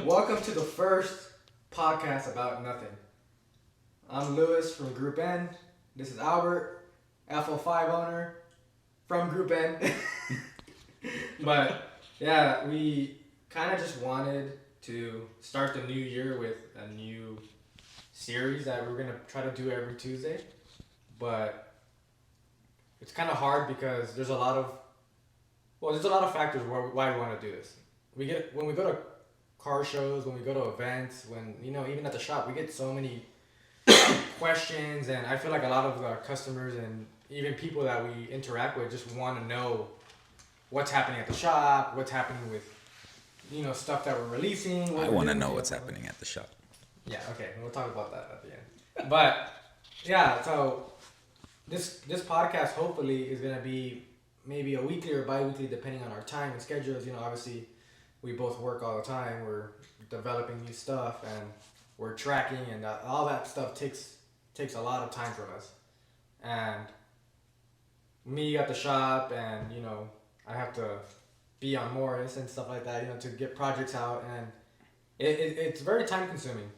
Welcome to the first podcast about nothing. I'm Lewis from Group N. This is Albert, FO5 owner from Group N. But yeah, we kind of just wanted to start the new year with a new series that we're gonna try to do every Tuesday. But it's kind of hard because there's a lot of factors why we want to do this. When we go to car shows, when we go to events, when even at the shop, we get so many questions, and I feel like a lot of our customers and even people that we interact with just want to know what's happening at the shop, what's happening with stuff that we're releasing. I want to know what's happening at the shop. Yeah, okay, we'll talk about that at the end. But yeah, so this podcast hopefully is gonna be maybe a weekly or bi-weekly depending on our time and schedules. Obviously we both work all the time. We're developing new stuff and we're tracking, and all that stuff takes a lot of time from us. And me at the shop, and I have to be on Morris and stuff like that, to get projects out, and it's very time consuming.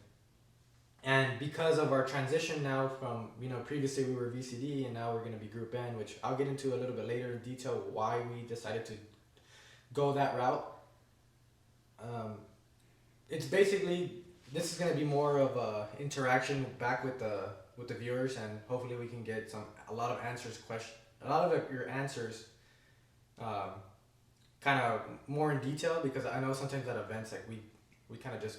And because of our transition now from, previously we were VCD and now we're going to be Group N, which I'll get into a little bit later in detail why we decided to go that route. It's basically, this is going to be more of a interaction back with the viewers, and hopefully we can get a lot of your answers kind of more in detail, because I know sometimes at events like we kind of just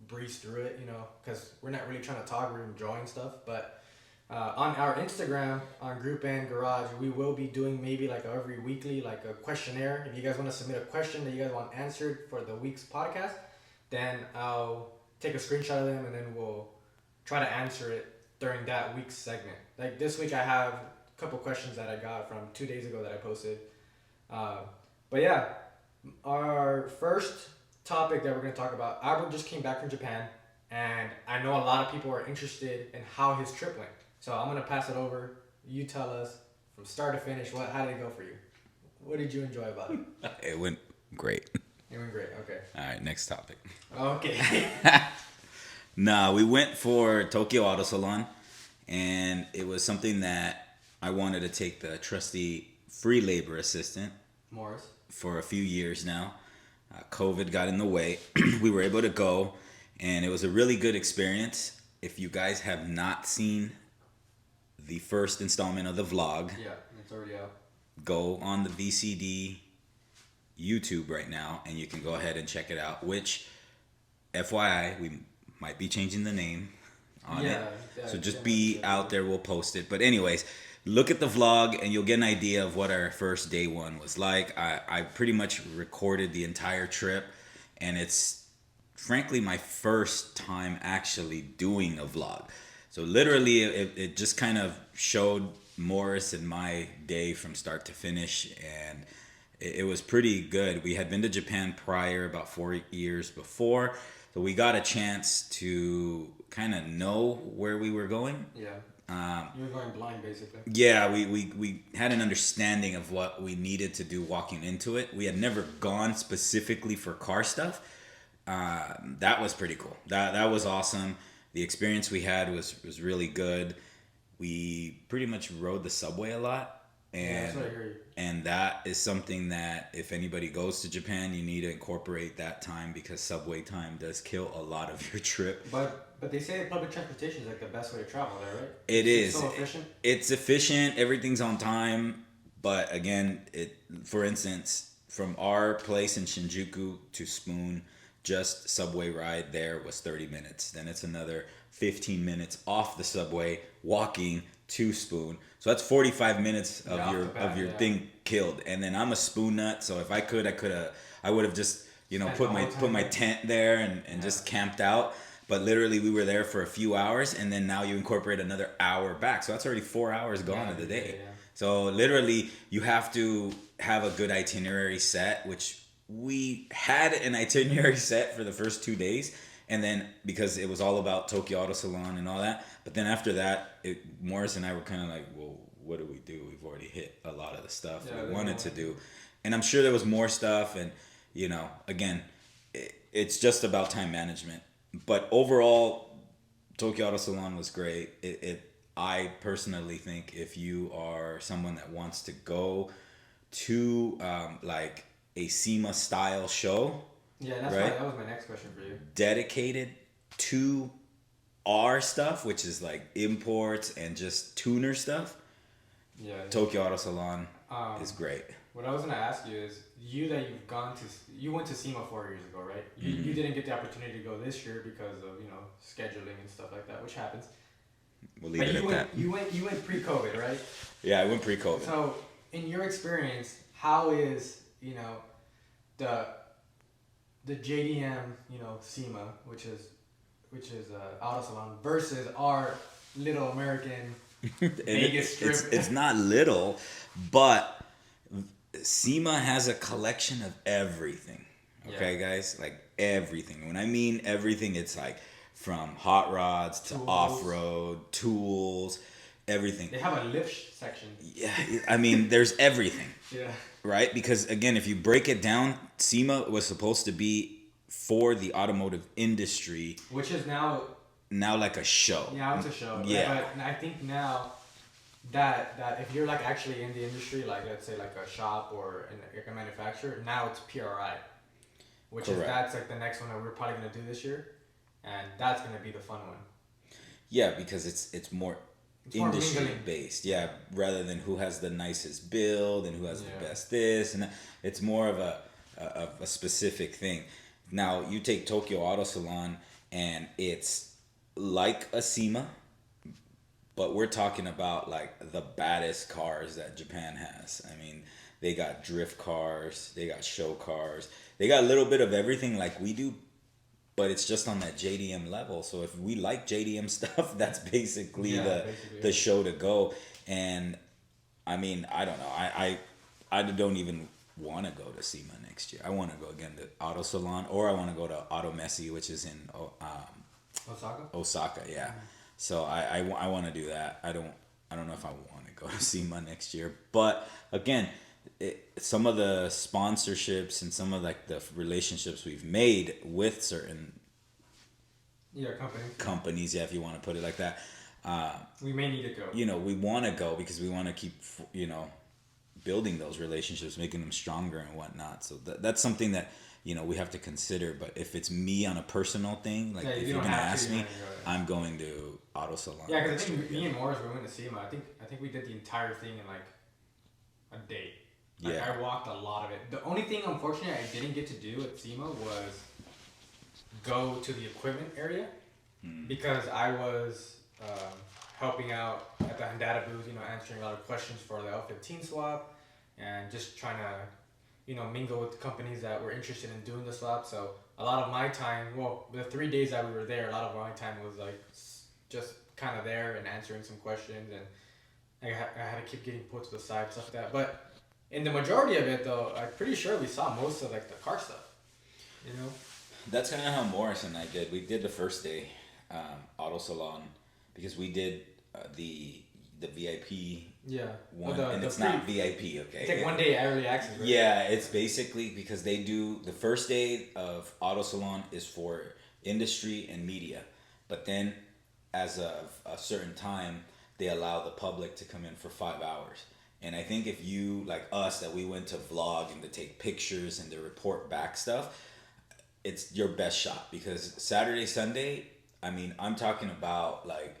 breeze through it, because we're not really trying to talk, we're enjoying stuff. But on our Instagram, on Group N Garage, we will be doing maybe like every weekly, like a questionnaire. If you guys want to submit a question that you guys want answered for the week's podcast, then I'll take a screenshot of them and then we'll try to answer it during that week's segment. Like this week I have a couple questions that I got from 2 days ago that I posted. But yeah, our first topic that we're going to talk about, Albert just came back from Japan, and I know a lot of people are interested in how his trip went. So I'm going to pass it over. You tell us from start to finish, how did it go for you? What did you enjoy about it? It went great. It went great, okay. All right, next topic. Okay. Nah, we went for Tokyo Auto Salon, and it was something that I wanted to take the trusty free labor assistant Morris for a few years now. COVID got in the way. We were able to go, and it was a really good experience. If you guys have not seen the first installment of the vlog, yeah, it's already out. Go on the VCD YouTube right now, and you can go ahead and check it out. Which, FYI, we might be changing the name on it. So just be out there. We'll post it. But anyways, look at the vlog and you'll get an idea of what our first day one was like. I pretty much recorded the entire trip, and it's frankly my first time actually doing a vlog. So literally it just kind of showed Morris and my day from start to finish, and it was pretty good. We had been to Japan prior, about 4 years before, so we got a chance to kind of know where we were going. Yeah. You were going blind, basically. Yeah, we had an understanding of what we needed to do walking into it. We had never gone specifically for car stuff. That was pretty cool. That was awesome. The experience we had was really good. We pretty much rode the subway a lot. And, that's what I heard. And that is something that if anybody goes to Japan, you need to incorporate that time, because subway time does kill a lot of your trip. But they say public transportation is like the best way to travel there, right? It's so efficient. It's efficient. Everything's on time. But again, for instance, from our place in Shinjuku to Spoon, just subway ride there was 30 minutes. Then it's another 15 minutes off the subway walking to Spoon. So that's 45 minutes of your thing killed. And then I'm a Spoon nut, so if I would have just put my tent there and just camped out. But literally we were there for a few hours, and then now you incorporate another hour back. So that's already 4 hours gone of the day. Yeah. So literally you have to have a good itinerary set, which we had an itinerary set for the first 2 days. And then because it was all about Tokyo Auto Salon and all that. But then after that, Morris and I were kind of like, well, what do we do? We've already hit a lot of the stuff we wanted to do. And I'm sure there was more stuff. And, again, it's just about time management. But overall, Tokyo Auto Salon was great. I personally think if you are someone that wants to go to like a SEMA style show, Yeah, that's right? that was my next question for you. Dedicated to our stuff, which is like imports and just tuner stuff, Yeah. Tokyo Auto Salon Um, is great. what I was gonna ask you is, you went to SEMA 4 years ago, right? You didn't get the opportunity to go this year because of scheduling and stuff like that, which happens. We'll leave But it at that. you went pre-COVID, right? Yeah, I went pre-COVID. So, in your experience, how is the JDM SEMA, which is auto salon versus our little American Vegas strip? It's not little, but SEMA has a collection of everything. Okay, guys, like everything. When I mean everything, it's like from hot rods to Tools. off-road tools, everything. They have a lift section. Yeah, I mean, there's everything. Yeah. Right? Because again, if you break it down, SEMA was supposed to be for the automotive industry. Which is now like a show. Yeah, it's a show. Yeah. But I think now that if you're like actually in the industry, like let's say like a shop or like a manufacturer, now it's PRI, which Correct. that's like the next one that we're probably gonna do this year, and that's gonna be the fun one. Yeah, because it's more industry mingling. based. Yeah, rather than who has the nicest build and who has the Yeah. best this and that. It's more of a specific thing. Now you take Tokyo Auto Salon and it's like a SEMA, but we're talking about like the baddest cars that Japan has. I mean, they got drift cars, they got show cars, they got a little bit of everything like we do, but it's just on that JDM level. So if we like JDM stuff, that's basically the show to go. And I mean, I don't know. I don't even want to go to SEMA next year. I want to go again to Auto Salon, or I want to go to Auto Messi, which is in Osaka. Osaka. Yeah. Mm-hmm. So I want to do that. I don't know if I want to go to SEMA next year, but again, some of the sponsorships and some of like the relationships we've made with certain companies, yeah, if you want to put it like that, we may need to go. We want to go because we want to keep building those relationships, making them stronger and whatnot. So that's something that we have to consider. But if it's me on a personal thing, like if you're gonna ask me, I'm going to Auto Salon. Yeah, because I think me and Morris, we went to SEMA. I think we did the entire thing in like a day. Like, Yeah. I walked a lot of it. The only thing, unfortunately, I didn't get to do at SEMA was go to the equipment area because I was helping out at the Honda booth, answering a lot of questions for the L15 swap and just trying to, mingle with companies that were interested in doing the swap. So a lot of my time, the 3 days that we were there, a lot of my time was like just kind of there and answering some questions, and I had to keep getting put to the side, stuff like that. But in the majority of it, though, I'm pretty sure we saw most of like the car stuff. That's kind of how Morris and I did. We did the first day Auto Salon because we did the VIP one, and it's not VIP, okay? It's like 1 day early access, right? Yeah, it's basically because they do the first day of Auto Salon is for industry and media, but then as of a certain time they allow the public to come in for 5 hours. And I think if you like us that we went to vlog and to take pictures and to report back stuff, it's your best shot because Saturday, Sunday, I mean, I'm talking about like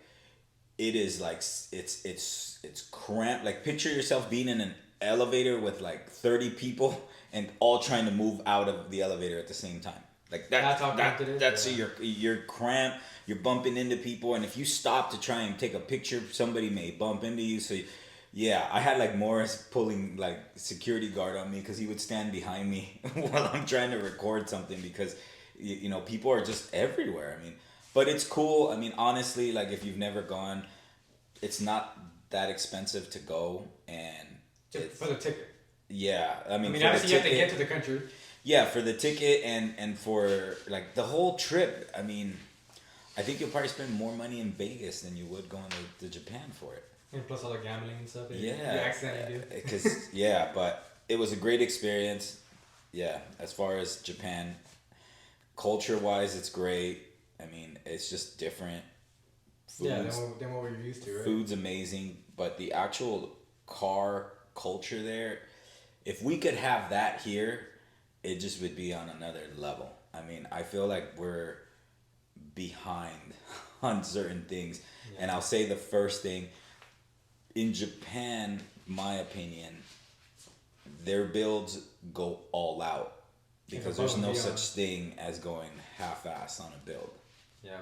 it is like it's cramped. Like picture yourself being in an elevator with like 30 people and all trying to move out of the elevator at the same time. Like That's how cramped it is? That's Yeah. you're cramped. You're bumping into people, and if you stop to try and take a picture, somebody may bump into you. So. Yeah, I had like Morris pulling like security guard on me because he would stand behind me while I'm trying to record something because people are just everywhere. I mean, but it's cool. I mean, honestly, like if you've never gone, it's not that expensive to go, and Just for the ticket. Yeah, I mean obviously you have to get to the country. Yeah, for the ticket and for like the whole trip. I mean, I think you'll probably spend more money in Vegas than you would going to Japan for it. And plus all the gambling and stuff. Yeah. You accidentally do. Because but it was a great experience. Yeah, as far as Japan, culture wise, it's great. I mean, it's just different. Yeah, Food's, than what we're used to, right? food's amazing, but the actual car culture there, if we could have that here, it just would be on another level. I mean, I feel like we're behind on certain things. Yeah. And I'll say the first thing in Japan, my opinion, their builds go all out because there's no such thing as going half-ass on a build. Yeah.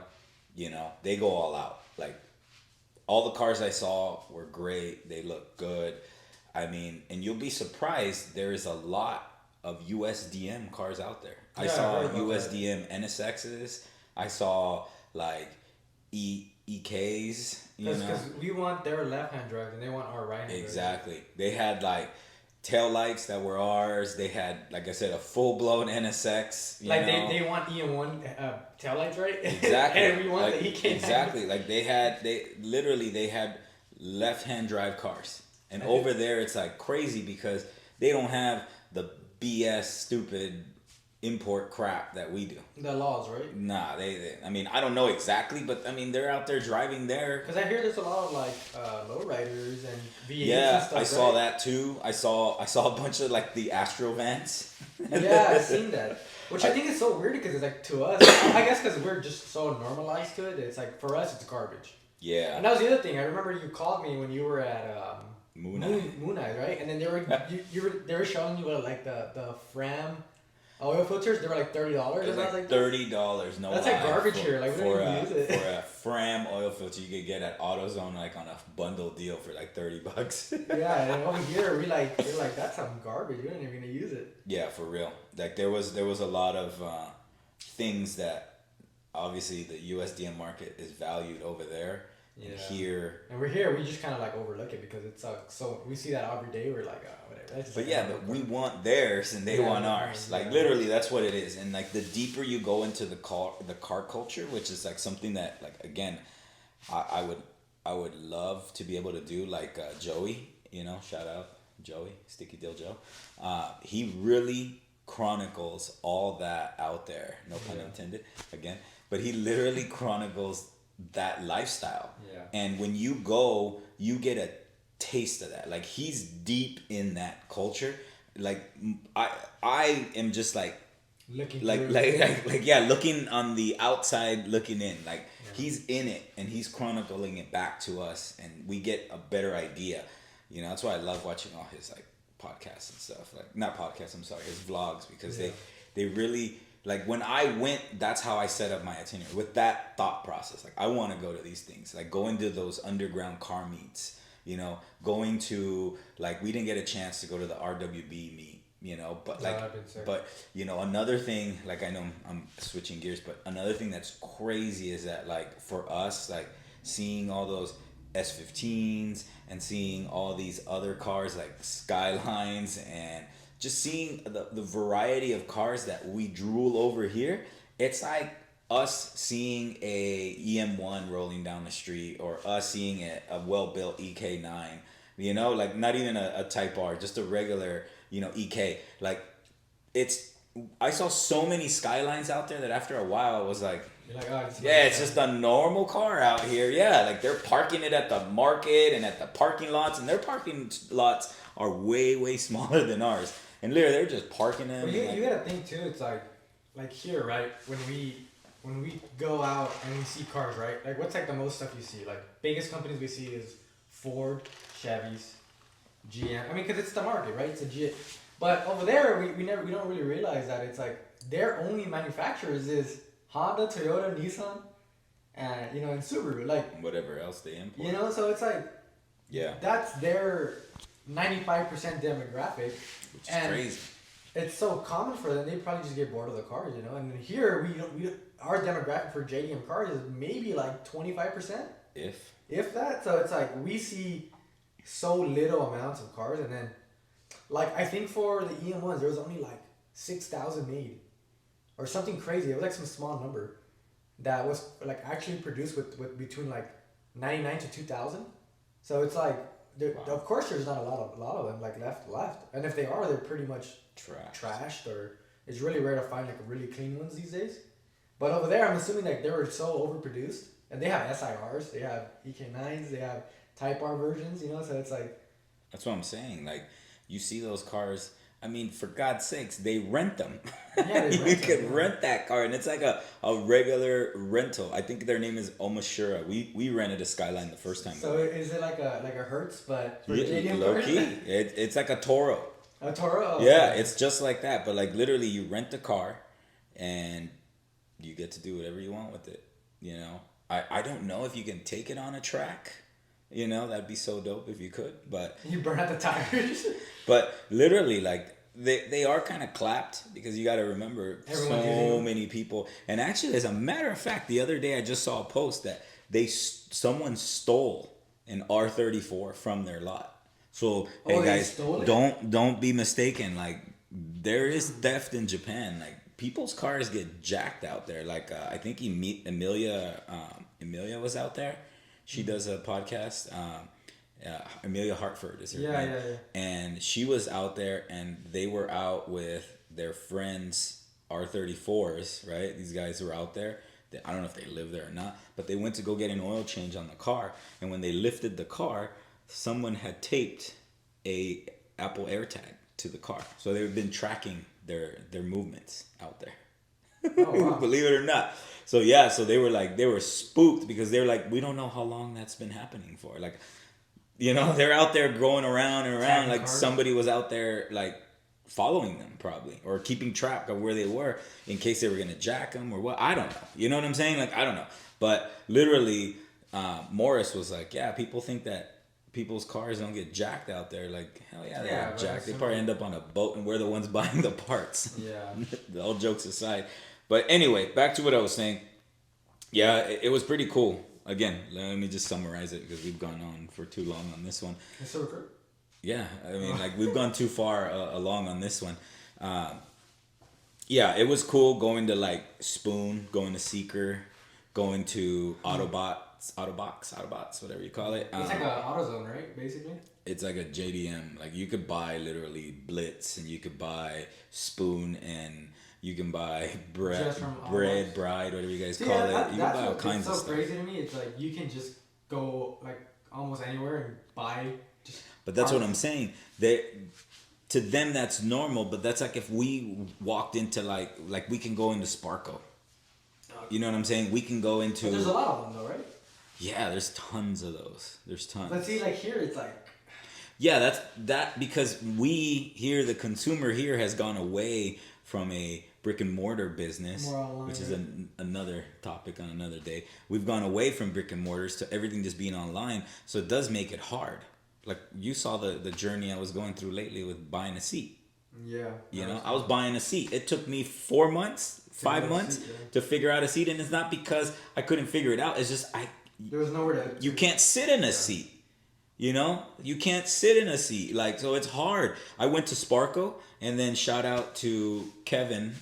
You know, they go all out. Like, all the cars I saw were great. They look good. I mean, and you'll be surprised, there is a lot of USDM cars out there. I saw USDM NSXs. I saw, like, EKs, you know? Because we want their left-hand drive and they want our right-hand drive. Exactly. They had, like, tail lights that were ours. They had, like I said, a full-blown NSX. Like, they want EM1 tail lights, right? Exactly. And we want like, the EK9. Exactly. Like, they had left-hand drive cars. And over there, it's, like, crazy because they don't have the BS stupid import crap that we do. The laws, right? Nah, I mean, I don't know exactly, but I mean, they're out there driving there. Because I hear there's a lot of like lowriders and V8s Yeah, and stuff, I saw right? that too. I saw a bunch of like the Astro vans. Yeah, I've seen that. Which I think is so weird because it's like to us, I guess because we're just so normalized to it. It's like for us, it's garbage. Yeah. And that was the other thing. I remember you called me when you were at Moon Eye, right? And then they were showing you like the Fram oil filters. They were like $30. It was like $30. No, that's like garbage here. Like we don't even use it. For a Fram oil filter, you could get at AutoZone like on a bundle deal for like $30. Yeah, and over here we're like that's some garbage. We're not even gonna use it. Yeah, for real. Like there was a lot of things that obviously the USDM market is valued over there. Yeah. And here. And we're here. We just kind of like overlook it because it's so we see that every day. We're like, oh, whatever. That's But yeah, but we want theirs and they want ours. Like literally, that's what it is. And like the deeper you go into the car culture, which is like something that like again, I would love to be able to do. Like Joey, you know, shout out Joey, Sticky Deal Joe. He really chronicles all that out there. No pun intended. Again, but he literally chronicles that lifestyle. Yeah. And when you go, you get a taste of that. Like he's deep in that culture. Like I am just like looking looking on the outside looking in. Like he's in it and he's chronicling it back to us and we get a better idea. You know, that's why I love watching all his like podcasts and stuff. Like not podcasts, I'm sorry, his vlogs because they really like when I went, that's how I set up my itinerary with that thought process. Like I want to go to these things, like going to those underground car meets, you know, going to like, we didn't get a chance to go to the RWB meet, you know, but like, but you know, another thing, like I know I'm switching gears, but another thing that's crazy is that like for us, like seeing all those S15s and seeing all these other cars like Skylines and just seeing the variety of cars that we drool over here, it's like us seeing a EM1 rolling down the street or us seeing a well-built EK9, you know, like not even a Type R, just a regular, you know, EK. Like I saw so many Skylines out there that after a while I was like, it's just a normal car out here. Yeah, like they're parking it at the market and at the parking lots, and their parking lots are way, way smaller than ours. And literally, they're just parking them. Well, you gotta think too. It's like here, right? When we go out and we see cars, right? Like what's like the most stuff you see? Like biggest companies we see is Ford, Chevys, GM. I mean, because it's the market, right? It's a G. But over there, we don't really realize that it's like their only manufacturers is Honda, Toyota, Nissan, and you know, and Subaru. Like whatever else they import. You know, so it's like that's their 95% demographic. Which is crazy. It's so common for them. They probably just get bored of the cars, you know. And here our demographic for JDM cars is maybe like 25%, if that. So it's like we see so little amounts of cars, and then like I think for the EM1s there was only like 6,000 made, or something crazy. It was like some small number that was like actually produced with between like 99 to 2,000. So it's like. Of course, there's not a lot of them like left, and if they are, they're pretty much trashed, or it's really rare to find like really clean ones these days. But over there, I'm assuming like they were so overproduced, and they have SIRs, they have EK9s, they have Type R versions, you know. So it's like, That's what I'm saying. Like, you see those cars. I mean, for God's sakes, they rent them. yeah, they You rent can them, yeah. rent that car, and it's like a regular rental. I think their name is Omashura. We rented a Skyline the first time. So is it like a Hertz, but for Yeah, JDM low cars? key. It's like a Toro. A Toro. Oh, Yeah, okay. it's just like that. But like literally, you rent the car, and you get to do whatever you want with it. You know, I don't know if you can take it on a track. You know, that'd be so dope if you could. But You burn out the tires. literally, like they are kind of clapped because you got to remember Everyone's using so them. many people. And actually, as a matter of fact, the other day I just saw a post that someone stole an R34 from their lot. So Oh, hey they guys, stole it? don't be mistaken. Like there is theft in Japan. Like people's cars get jacked out there. Like I think Emilia was out there. She does a podcast. Amelia Hartford is her Yeah, name. yeah. And she was out there, and they were out with their friends R34s. Right, these guys were out there. I don't know if they live there or not, but they went to go get an oil change on the car, and when they lifted the car, someone had taped a Apple AirTag to the car, so they've been tracking their movements out there. Oh, wow. Believe it or not. So yeah, so they were spooked because they were like, we don't know how long that's been happening for. Like, you know, they're out there going around and around. Tracking Like cars. somebody was out there like following them probably, or keeping track of where they were in case they were gonna jack them or what. I don't know. You know what I'm saying? Like I don't know. But literally, Morris was like, yeah, people think that people's cars don't get jacked out there. Like hell yeah, they Yeah, get but jacked. They it's probably simple. end up on a boat, and we're the ones buying the parts. Yeah. All jokes aside. But anyway, back to what I was saying. Yeah, it was pretty cool. Again, let me just summarize it because we've gone on for too long on this one. It's so good. Yeah, I mean, like we've gone too far along on this one. Yeah, it was cool going to like Spoon, going to Seeker, going to Autobots, whatever you call it. It's like a AutoZone, right? Basically. It's like a JDM. Like you could buy literally Blitz, and you could buy Spoon, and you can buy Just from bread, Autobots? bride, whatever you guys See, call it. that, You can that's buy all what's kinds so of stuff. crazy to me. It's like you can just go like almost anywhere and buy. Just But that's what parts. I'm saying. To them that's normal, but that's like if we walked into like we can go into Sparko. You know what I'm saying? We can go into But there's a lot of them though, right? yeah. There's tons of those. There's tons. But see, like here, it's like Yeah, that because we here, the consumer here has gone away from a brick and mortar business, More online, which is right? another topic on another day. We've gone away from brick and mortars to everything just being online, so it does make it hard. Like you saw the journey I was going through lately with buying a seat. yeah. You know, I was buying a seat. It took me 4 months, Figure 5 out a months seat, yeah. to figure out a seat, and it's not because I couldn't figure it out. It's just There was nowhere to. you can't sit in a seat. You know, you can't sit in a seat. Like, so it's hard. I went to Sparko, and then shout out to Kevin.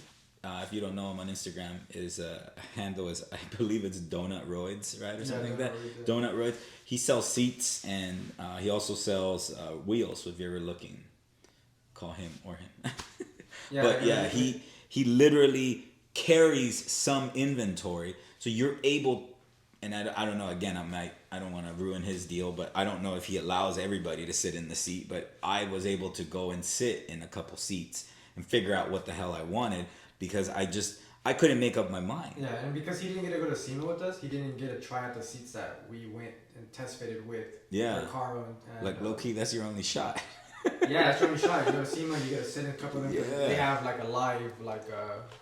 If you don't know him on Instagram, his handle is, I believe it's Donut Roids, right? Or something like that. Donut Roids, Donut Roids. He sells seats, and he also sells wheels. So if you're ever looking, call him or him. Yeah, But yeah, yeah. he literally carries some inventory, so you're able. And I don't know. Again, I don't want to ruin his deal, but I don't know if he allows everybody to sit in the seat. But I was able to go and sit in a couple seats and figure out what the hell I wanted because I couldn't make up my mind. Yeah, and because he didn't get to go to SEMA with us, he didn't get to try out the seats that we went and test fitted with. Yeah. For Carlo and Like low key, that's your only shot. Yeah, that's what we shot. You go to SEMA, you got to sit in a couple of them. Yeah. They have like a live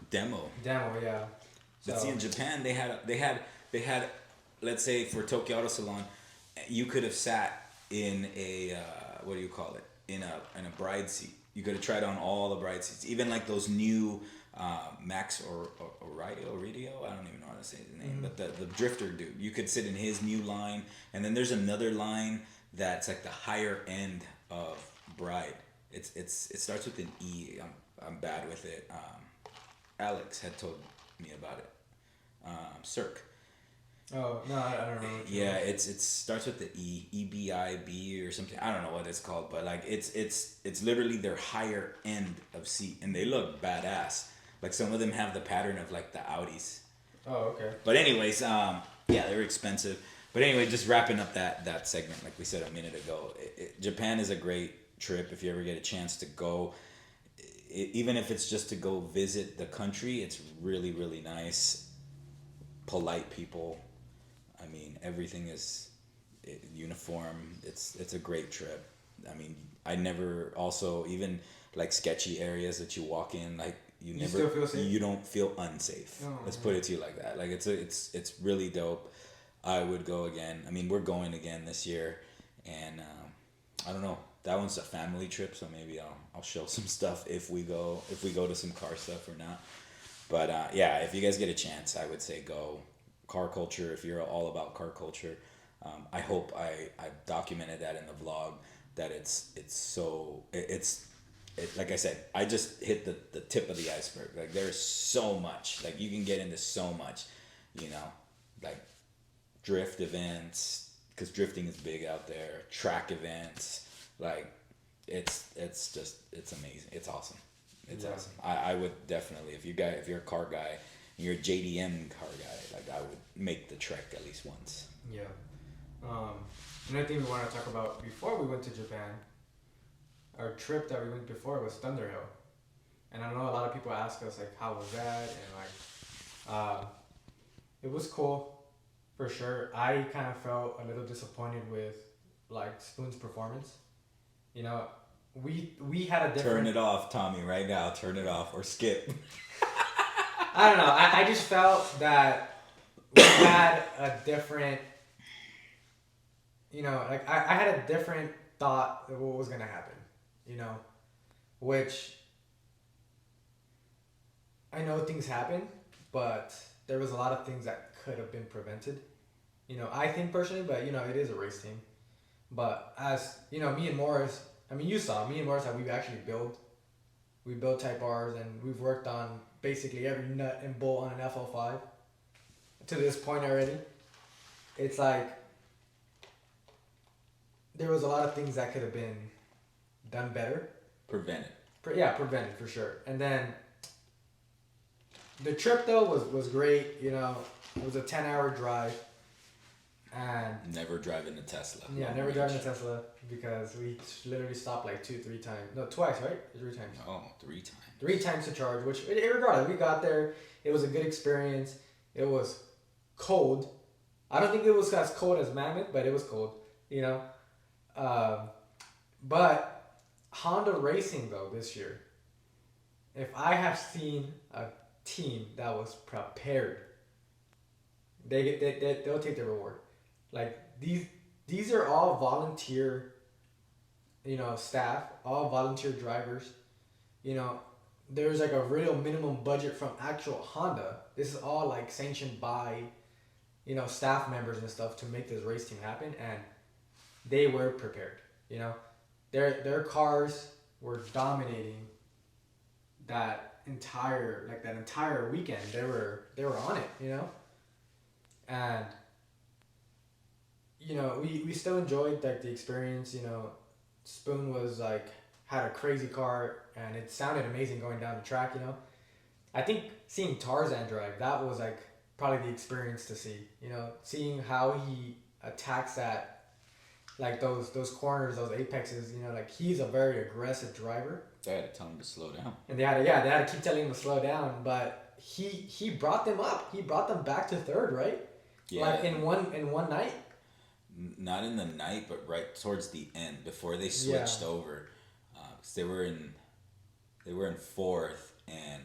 Demo. demo, yeah. But see, in Japan, they had, let's say for Tokyo Auto Salon, you could have sat in a what do you call it? In a bride seat. You could have tried on all the bride seats, even like those new Max or Oridio. I don't even know how to say his name, but the drifter dude. You could sit in his new line, and then there's another line that's like the higher end of bride. It starts with an E. I'm bad with it. Alex had told me about it. Cirque. Oh no, I don't know. Yeah, it starts with the E, EBIB or something. I don't know what it's called, but like it's literally their higher end of seat, and they look badass. Like some of them have the pattern of like the Audis. Oh, okay. But anyways, yeah, they were expensive. But anyway, just wrapping up that segment, like we said a minute ago, Japan is a great trip if you ever get a chance to go. Even if it's just to go visit the country, it's really really nice. Polite people. I mean, everything is uniform. It's a great trip. I mean, I never also even like sketchy areas that you walk in, like You never still feel safe? you don't feel unsafe. Oh, Let's put it to you like that. Like it's really dope. I would go again. I mean, we're going again this year, and I don't know. That one's a family trip, so maybe I'll show some stuff if we go to some car stuff or not. But yeah, if you guys get a chance, I would say go. Car culture. If you're all about car culture, I hope I documented that in the vlog. That it's like I said, I just hit the tip of the iceberg. Like there's so much. Like you can get into so much, you know, like drift events, because drifting is big out there. Track events, like it's amazing. It's awesome. It's Yeah. awesome. I would definitely, if you're a car guy, and you're a JDM car guy, like I would make the trek at least once. Yeah. Another thing we want to talk about before we went to Japan, our trip that we went before was Thunderhill, and I know a lot of people ask us like, how was that, and like, it was cool, for sure. I kind of felt a little disappointed with like Spoon's performance. You know, we had a different. Turn it off, Tommy, right now. Turn it off or skip. I don't know. I just felt that we had a different, you know, like I had a different thought of what was going to happen, you know, which I know things happen, but there was a lot of things that could have been prevented, you know, I think personally, but, you know, it is a race team. But as, you know, me and Morris, I mean, you saw me and Morris, that we actually we build Type R's, and we've worked on basically every nut and bolt on an FL5 to this point already. It's like there was a lot of things that could have been done better. Prevented. Prevented for sure. And then the trip though was great. You know, it was a 10-hour drive, and Never driving a Tesla. yeah, Long never range. driving a Tesla because we literally stopped like 2-3 times. No, twice, right? 3 times. Oh, 3 times. 3 times to charge, which regardless, we got there. It was a good experience. It was cold. I don't think it was as cold as Mammoth, but it was cold, you know. But Honda Racing though this year, if I have seen a team that was prepared, they'll take the reward. Like these are all volunteer, you know, staff, all volunteer drivers, you know. There's like a real minimum budget from actual Honda. This is all like sanctioned by, you know, staff members and stuff to make this race team happen, and they were prepared. You know, their cars were dominating that entire weekend. They were on it. You know, and you know we still enjoyed like the experience. You know, Spoon was like had a crazy car, and it sounded amazing going down the track, you know. I think seeing Tarzan drive, that was like probably the experience to see, you know, seeing how he attacks that, like those corners, those apexes, you know, like he's a very aggressive driver. They had to tell him to slow down. And they had to keep telling him to slow down, but he brought them up. He brought them back to third, right? Yeah. Like in one night. Not in the night, but right towards the end before they switched over. They were in fourth, and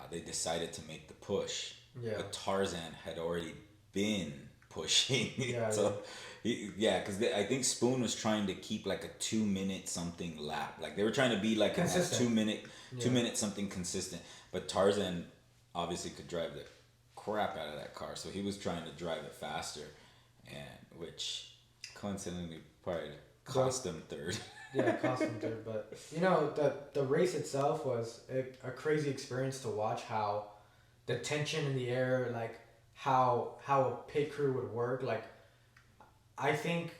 they decided to make the push. Yeah. But Tarzan had already been pushing. Yeah. So, because I think Spoon was trying to keep like a 2-minute something lap. Like they were trying to be like Consistent. a 2-minute something consistent. But Tarzan obviously could drive the crap out of that car, so he was trying to drive it faster, and which coincidentally probably cost them third. Yeah, cost him third, but you know the race itself was a crazy experience to watch. How the tension in the air, like how a pit crew would work. Like I think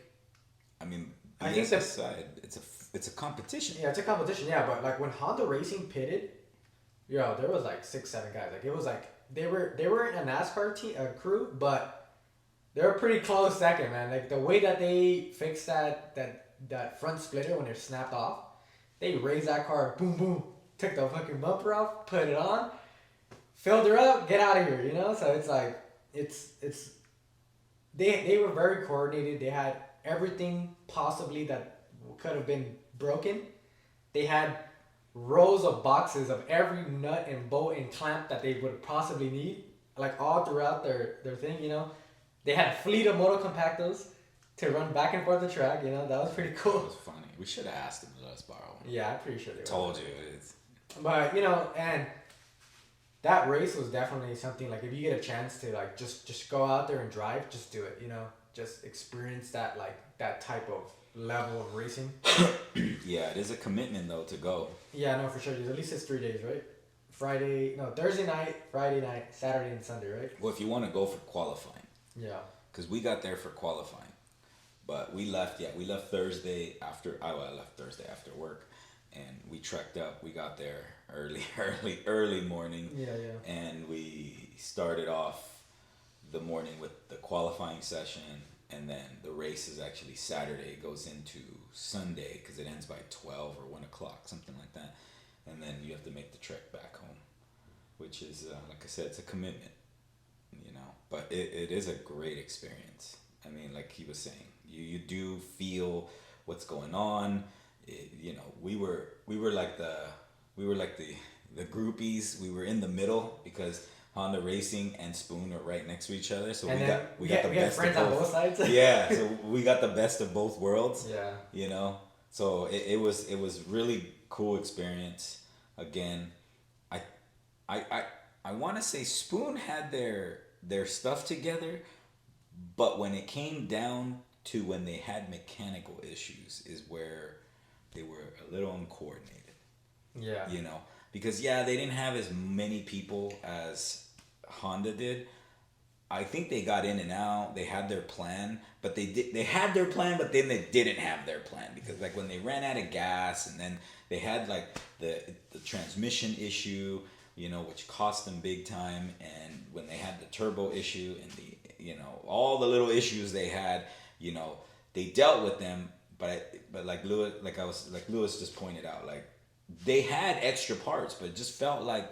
BS aside, it's a competition. yeah, it's a competition. Yeah, but like when Honda Racing pitted, Yo, there was like 6, 7 guys. Like it was like they were in a NASCAR team crew, but they were pretty close second, man. Like the way that they fixed that front splitter when they're snapped off, they raised that car, boom boom, took the fucking bumper off, put it on, filled her up, get out of here. You know, so it's like it's they were very coordinated. They had everything possibly that could have been broken. They had rows of boxes of every nut and bolt and clamp that they would possibly need, like all throughout their thing. You know, they had a fleet of moto compactos to run back and forth the track. You know, that was pretty It cool. was funny. We should have asked him to let us borrow one. Yeah, I'm pretty sure they were. Told you. It's, But you know, and that race was definitely something like if you get a chance to like just go out there and drive, just do it. You know, just experience that like that type of level of racing. yeah, it is a commitment though to go. Yeah, no, for sure. At least it's 3 days, right? Thursday night, Friday night, Saturday and Sunday, right? Well, if you want to go for qualifying, Yeah. because we got there for qualifying, but we left. Yeah, we left Thursday after. I left Thursday after work, and we trekked up. We got there early morning. Yeah, yeah. And we started off the morning with the qualifying session, and then the race is actually Saturday. It goes into Sunday because it ends by 12 or 1 o'clock, something like that. And then you have to make the trek back home, which is, like I said, it's a commitment, you know. But it is a great experience. I mean, like he was saying, you do feel what's going on. You know, we were like the groupies. We were in the middle because Honda Racing and Spoon are right next to each other. So And we got the best friends of on both sides. yeah, so we got the best of both worlds. Yeah. You know, so it was really cool experience. Again, I want to say Spoon had their stuff together, but when it came down to when they had mechanical issues is where they were a little uncoordinated. Yeah. You know, because yeah, they didn't have as many people as Honda did. I think they got in and out. They had their plan, but they had their plan, but then they didn't have their plan because like when they ran out of gas, and then they had like the transmission issue, you know, which cost them big time, and when they had the turbo issue and the, you know, all the little issues they had, you know, they dealt with them, but like Lewis just pointed out, like they had extra parts, but it just felt like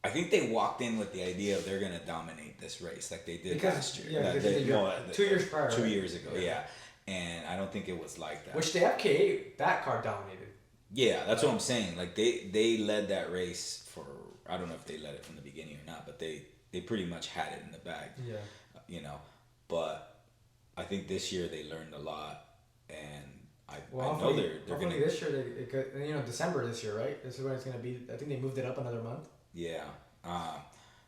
I think they walked in with the idea of they're gonna dominate this race like they did last year. Yeah, 2 years prior. 2 right? years ago, yeah. And I don't think it was like that. Which the FK8 that car dominated. Yeah, that's what I'm saying. Like they led that race for, I don't know if they led it from the beginning or not, but they pretty much had it in the bag. Yeah. You know, but I think this year they learned a lot, and I know they're hopefully gonna. this year it could, you know, December this year, right? This is when it's gonna be. I think they moved it up another month. Yeah,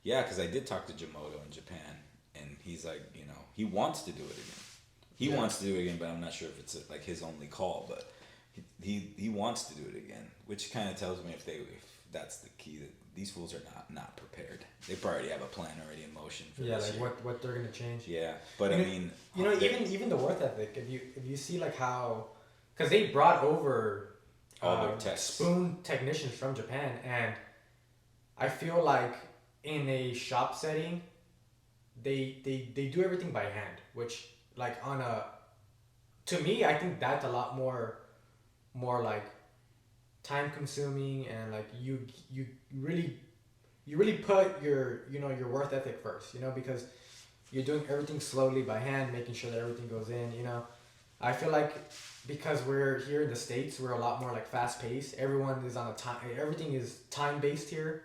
yeah, because I did talk to Jamoto in Japan, and he's like, you know, he wants to do it again. He wants to do it again, but I'm not sure if it's like his only call. But he wants to do it again, which kind of tells me if that's the key, that these fools are not prepared. They probably have a plan already in motion for this year. what they're gonna change. Yeah, but I mean, you know, even the work ethic. If you see like how, because they brought over all their techs. Spoon technicians from Japan, and I feel like in a shop setting, they do everything by hand, which like to me, I think that's a lot more like time consuming, and like you really put your, you know, your work ethic first, you know, because you're doing everything slowly by hand, making sure that everything goes in, you know. I feel like because we're here in the States, we're a lot more like fast paced. Everyone is on a time, everything is time based here,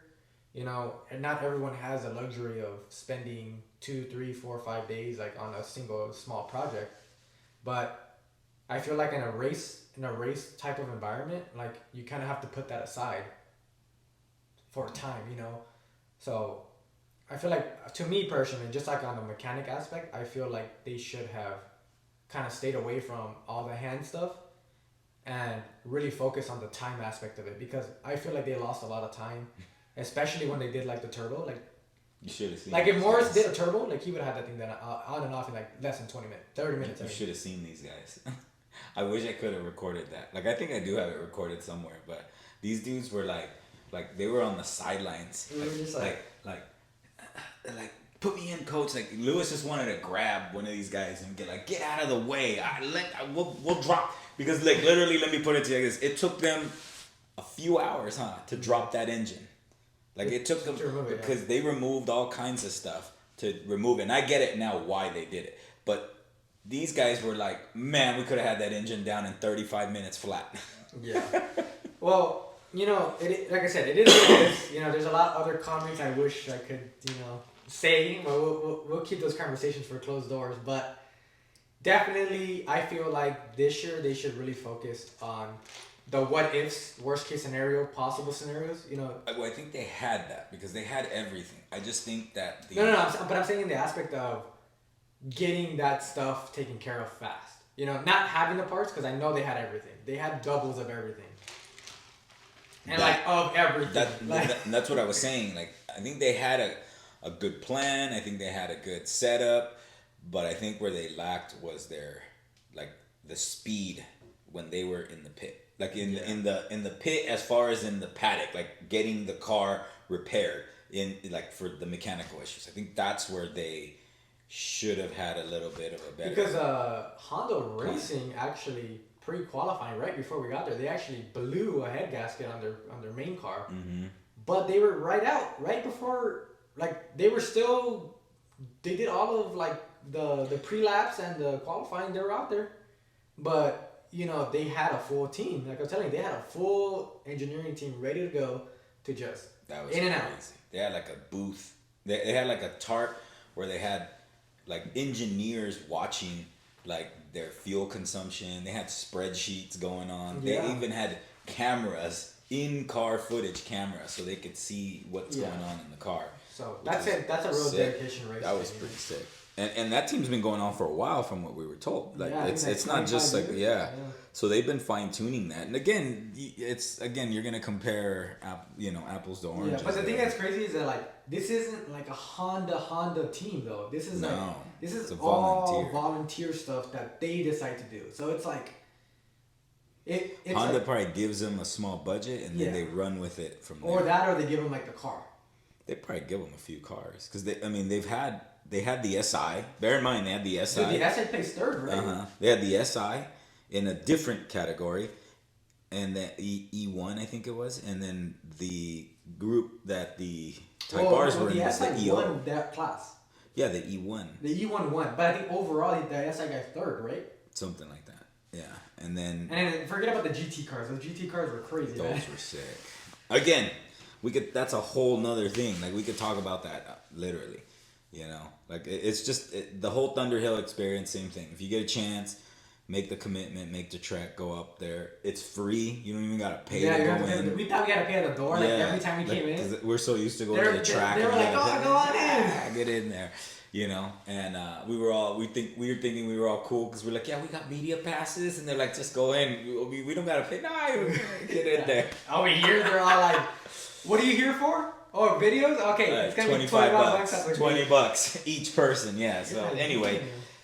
you know, and not everyone has the luxury of spending 2, 3, 4, 5 days like on a single small project. But I feel like in a race type of environment, like you kind of have to put that aside for time, you know. So I feel like, to me personally, just like on the mechanic aspect, I feel like they should have kind of stayed away from all the hand stuff and really focus on the time aspect of it, because I feel like they lost a lot of time, especially when they did like the turbo. Like, you should have seen. Like if Morris did a turbo, like he would have had that thing done on and off in like less than 20 minutes, 30 minutes. You should have seen these guys. I wish I could have recorded that. Like I think I do have it recorded somewhere, but these dudes were like Like they were on the sidelines. We were just like put me in, coach. Like Lewis just wanted to grab one of these guys and get out of the way. We'll drop, because like literally, let me put it to you like this: it took them a few hours, to drop that engine. Like it took them because they removed all kinds of stuff to remove it. And I get it now why they did it, but these guys were like, man, we could have had that engine down in 35 minutes flat. Yeah. Well, like I said, it is what it is. There's a lot of other comments I wish I could, say, but we'll keep those conversations for closed doors. But definitely, I feel like this year they should really focus on the what ifs, worst case scenario, possible scenarios. Well, I think they had that because they had everything. I just think that No. But I'm saying in the aspect of getting that stuff taken care of fast. Not having the parts, because I know they had everything. They had doubles of everything. And of everything. That's what I was saying. Like, I think they had a good plan. I think they had a good setup. But I think where they lacked was the speed when they were in the pit. Like in the pit, as far as in the paddock, like getting the car repaired for the mechanical issues. I think that's where they should have had a little bit of a better. Because Honda Racing actually pre-qualifying right before we got there, they actually blew a head gasket on their main car. Mm-hmm. But they were right before, they did all of the pre-laps and the qualifying. They were out there, but they had a full team. Like I'm telling you, they had a full engineering team ready to go to just that was in and crazy. out. They had a booth. They had a tarp where they had engineers watching their fuel consumption. They had spreadsheets going on. They even had cameras, in-car footage cameras, so they could see what's going on in the car. So that's it. That's a real sick. dedication race. That was pretty sick. And that team's been going on for a while, from what we were told. It's not just years. So they've been fine tuning that. And again, you're gonna compare apples to oranges. Yeah, but the thing that's crazy is that this isn't a Honda team though. This is this is all volunteer stuff that they decide to do. So it's it's Honda probably gives them a small budget and then they run with it from there. Or that, or they give them the car. They probably give them a few cars because they had the SI. Bear in mind, they had the SI. So the SI placed third, right? They had the SI in a different category, and the E1, I think it was, and then the group that the Type R's were in was the EO. Won that class. Yeah, the E1. The E1 won, but I think overall the SI got third, right? Something like that. Yeah, and then forget about the GT cars. Those GT cars were crazy. Those were sick. Again, that's a whole nother thing. We could talk about that literally. It's just the whole Thunderhill experience, same thing. If you get a chance, make the commitment, make the trek, go up there. It's free. You don't even gotta pay to go in. We thought we had to pay at the door every time we came in. Because we're so used to going to the track. They were like, "Oh, go on in, get in there." And we were thinking we were all cool because we're like, yeah, we got media passes, and they're like, just go in. We don't gotta pay. Nah, get in there. Over here, they're all like, what are you here for? Oh, videos? Okay, it's gonna be $25. $20 each person. Yeah. So anyway,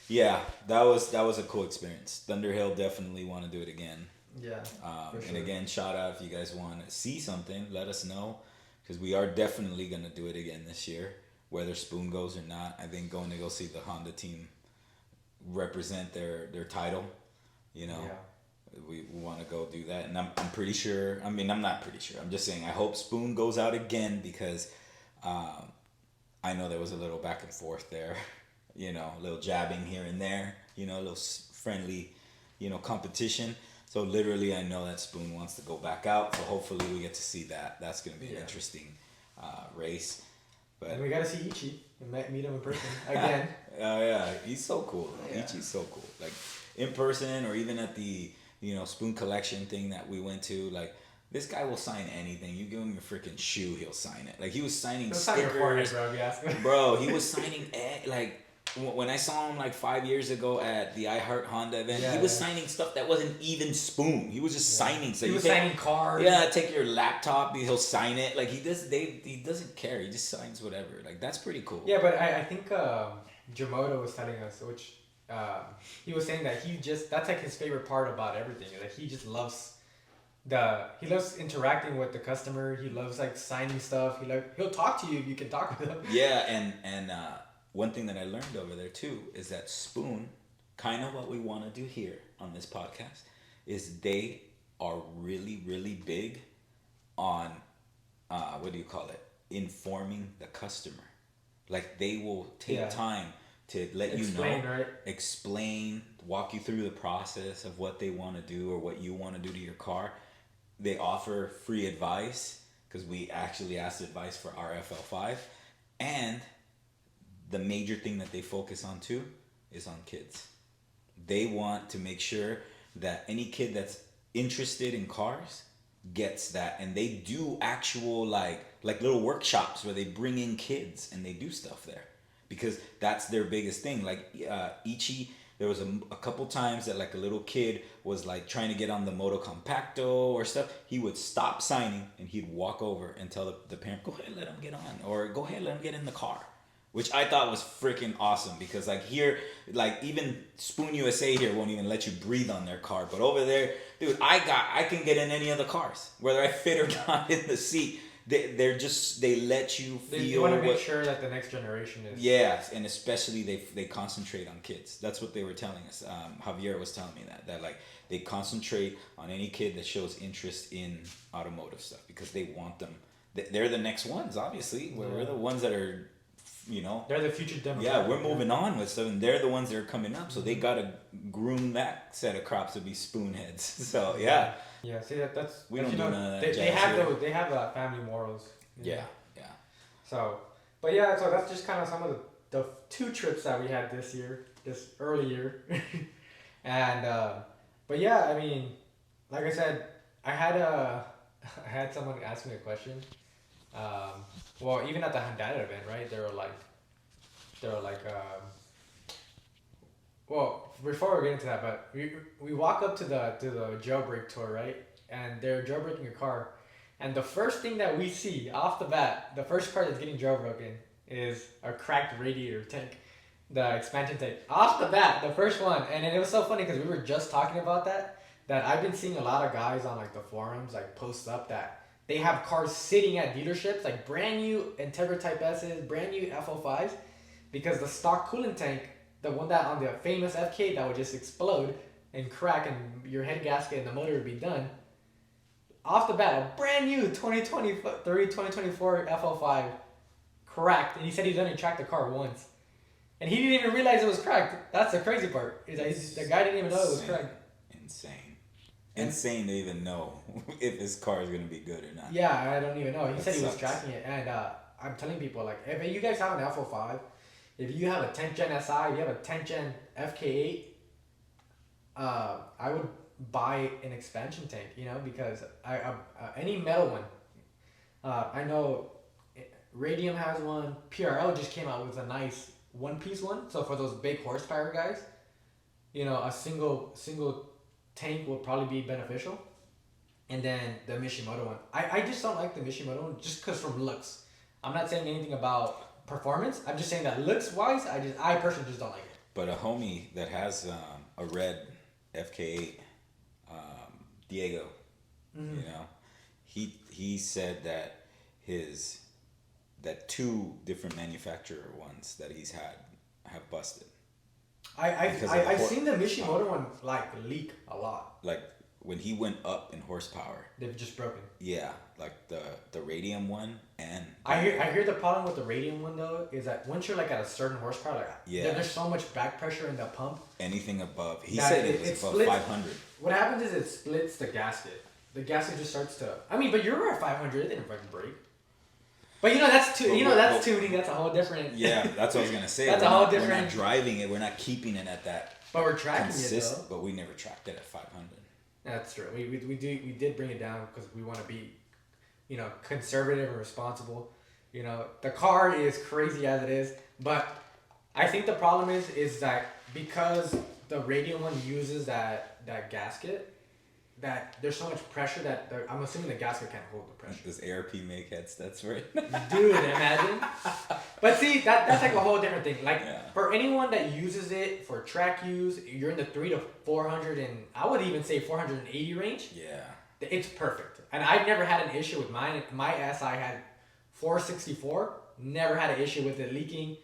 yeah, that was a cool experience. Thunderhill, definitely want to do it again. Yeah. And again, shout out if you guys want to see something, let us know, because we are definitely gonna do it again this year, whether Spoon goes or not. I think going to go see the Honda team represent their title. We want to go do that, and I'm pretty sure. I mean, I'm not pretty sure. I'm just saying. I hope Spoon goes out again because I know there was a little back and forth there. A little jabbing here and there. A little friendly, competition. So literally, I know that Spoon wants to go back out. So hopefully, we get to see that. That's going to be an interesting race. But and we got to see Ichi and meet him in person again. Oh yeah, he's so cool. Yeah. Ichi's so cool. In person or even at the Spoon collection thing that we went to, this guy will sign anything. You give him your freaking shoe, he'll sign it. He was signing stickers. Bro, he was signing when I saw him 5 years ago at the I Heart Honda event, he was signing stuff that wasn't even Spoon. He was just signing. So he was signing cards. Yeah, take your laptop, he'll sign it. He doesn't care. He just signs whatever. That's pretty cool. Yeah, but I think Jamoto was telling us, which he was saying that that's his favorite part about everything. He just loves he loves interacting with the customer. He loves like signing stuff. He'll talk to you if you can talk with him. Yeah, and one thing that I learned over there too is that Spoon, kind of what we want to do here on this podcast, is they are really really big on what do you call it? Informing the customer. Like they will take time to let Explain, you know, right? explain, walk you through the process of what they want to do or what you want to do to your car. They offer free advice because we actually asked advice for our FL5. And the major thing that they focus on too is on kids. They want to make sure that any kid that's interested in cars gets that, and they do actual like little workshops where they bring in kids and they do stuff there because that's their biggest thing. Like Ichi, there was a couple times that like a little kid was like trying to get on the Moto Compacto or stuff. He would stop signing and he'd walk over and tell the parent, go ahead, let him get on, or go ahead, let him get in the car. Which I thought was freaking awesome because like here, like even Spoon USA here won't even let you breathe on their car. But over there, dude, I can get in any of the cars, whether I fit or not in the seat. They let you feel. You want to make sure that the next generation is. Yeah, and especially they concentrate on kids. That's what they were telling us. Javier was telling me that like they concentrate on any kid that shows interest in automotive stuff because they want them. They're the next ones, obviously. We're the ones that are. You know, they're the future demographic. Yeah, we're moving on with stuff, and they're the ones that are coming up. So they gotta groom that set of crops to be spoon heads. So yeah. Yeah, see that's we don't do none of that. They have those. They have family morals. Yeah. So, but yeah, so that's just kind of some of the 2 trips that we had this early year, and but yeah, I mean, like I said, I had someone ask me a question. Well, even at the Hyundai event, right? They were like, well, before we get into that, but we walk up to the jailbreak tour, right? And they're jailbreaking a car, and the first thing that we see off the bat, the first car that's getting jailbroken is a cracked radiator tank, the expansion tank. Off the bat, the first one, and it was so funny because we were just talking about that I've been seeing a lot of guys on like the forums like post up that. They have cars sitting at dealerships, like brand new Integra Type S's, brand new FO5s, because the stock coolant tank, the one that on the famous FK that would just explode and crack and your head gasket and the motor would be done. Off the bat, a brand new 2024 FO5 cracked, and he said he'd only tracked the car once. And he didn't even realize it was cracked. That's the crazy part. Is that the guy didn't even know it was cracked. Insane to even know if his car is gonna be good or not. Yeah, I don't even know. He said he was tracking it, and I'm telling people like, if you guys have an F05, if you have a 10th gen SI, if you have a 10th gen FK8, I would buy an expansion tank. You know, because any metal one, I know Radium has one. PRL just came out with a nice one-piece one. So for those big horsepower guys, you know, a single tank will probably be beneficial. And then the Mishimoto one. I just don't like the Mishimoto one just because from looks. I'm not saying anything about performance. I'm just saying that looks wise, I personally just don't like it. But a homie that has a red FK8, Diego, you know, he said that that 2 different manufacturer ones that he's had have busted. I've seen the Mishimoto one like leak a lot. Like when he went up in horsepower, they've just broken. Yeah, like the Radium one, and I hear the problem with the Radium one though is that once you're like at a certain horsepower, like there's so much back pressure in the pump. Anything above, he said it was above 500. What happens is it splits the gasket. The gasket just starts to. I mean, but you're at 500. It didn't fucking break. But that's tuning. That's a whole different. Yeah, that's what I was gonna say. That's a whole different. We're not driving it. We're not keeping it at that. But we're tracking it though. But we never tracked it at 500. That's true. We did bring it down because we want to be, conservative and responsible. The car is crazy as it is, but I think the problem is that because the Radium one uses that gasket, that there's so much pressure that I'm assuming the gasket can't hold the pressure. Does ARP make heads? That's right. Dude, imagine. But see, that's like a whole different thing. Like for anyone that uses it for track use, you're in the 300 to 400 and I would even say 480 range. Yeah. It's perfect. And I've never had an issue with mine. My SI had 464. Never had an issue with it leaking.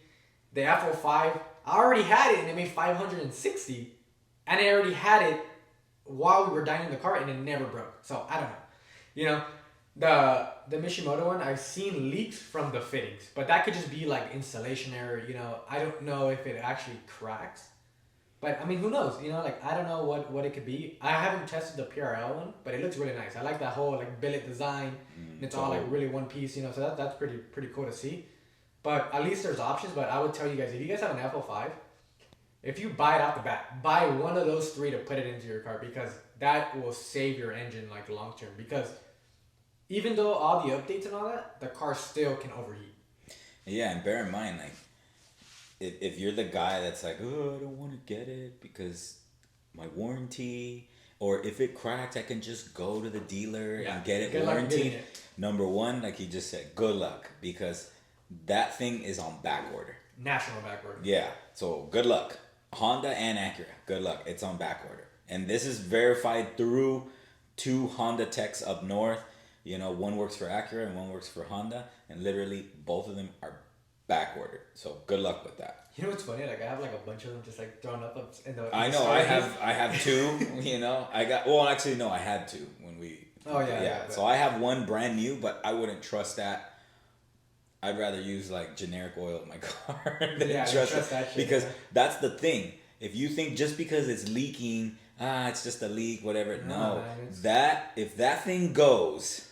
The F05, I already had it and it made 560. And I already had it while we were dining the car and it never broke. So I don't know. You know, the Mishimoto one, I've seen leaks from the fittings. But that could just be like installation error. You know, I don't know if it actually cracks. But I mean, who knows? You know, like I don't know what it could be. I haven't tested the PRL one, but it looks really nice. I like that whole like billet design. It's all like really one piece. You know, so that's pretty cool to see. But at least there's options. But I would tell you guys, if you guys have an F05, if you buy it off the bat, buy one of those three to put it into your car because that will save your engine like long term. Because even though all the updates and all that, the car still can overheat. Yeah, and bear in mind, like, if you're the guy that's like, oh, I don't want to get it because my warranty, or if it cracked, I can just go to the dealer and get it warranted. Number one, like he just said, good luck because that thing is on back order. National back order. Yeah, so good luck. Honda and Acura, good luck. It's on back order. And this is verified through 2 Honda techs up north. You know, one works for Acura and one works for Honda. And literally, both of them are back ordered. So good luck with that. You know what's funny? Like I have like a bunch of them just like thrown up in the. I know. I have 2. You know, I got. Well, actually, no. I had 2 when we. Oh yeah. So I have one brand new, but I wouldn't trust that. I'd rather use like generic oil in my car than trust that shit, because that's the thing. If you think just because it's leaking, it's just a leak, whatever. No, man, if that thing goes,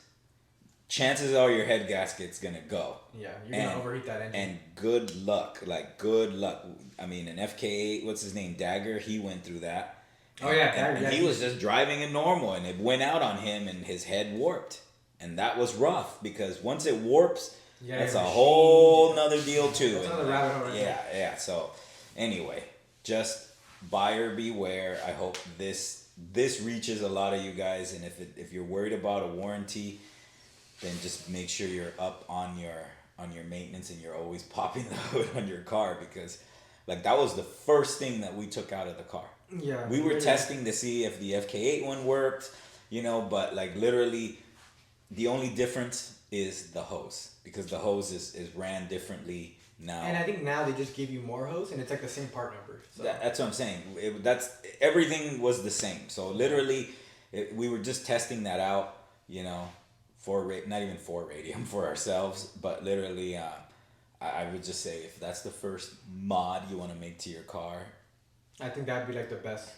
chances are your head gasket's gonna go. Yeah, you're gonna overheat that engine. And good luck, like good luck. I mean, an FK8, what's his name, Dagger, he went through that. Oh yeah, and he was just driving it normal, and it went out on him, and his head warped, and that was rough because once it warps, that's a whole nother deal too. That's another rabbit hole. Yeah. So anyway, just buyer beware. I hope this reaches a lot of you guys, and if you're worried about a warranty, then just make sure you're up on your maintenance and you're always popping the hood on your car, because like that was the first thing that we took out of the car. Yeah. We were testing to see if the FK8 one worked, you know, but like literally the only difference is the hose, because the hose is ran differently now. And I think now they just give you more hose and it's like the same part number. So. That's what I'm saying. Everything was the same. So literally we were just testing that out, you know, not even for Radium, for ourselves, but literally I would just say if that's the first mod you want to make to your car, I think that'd be like the best,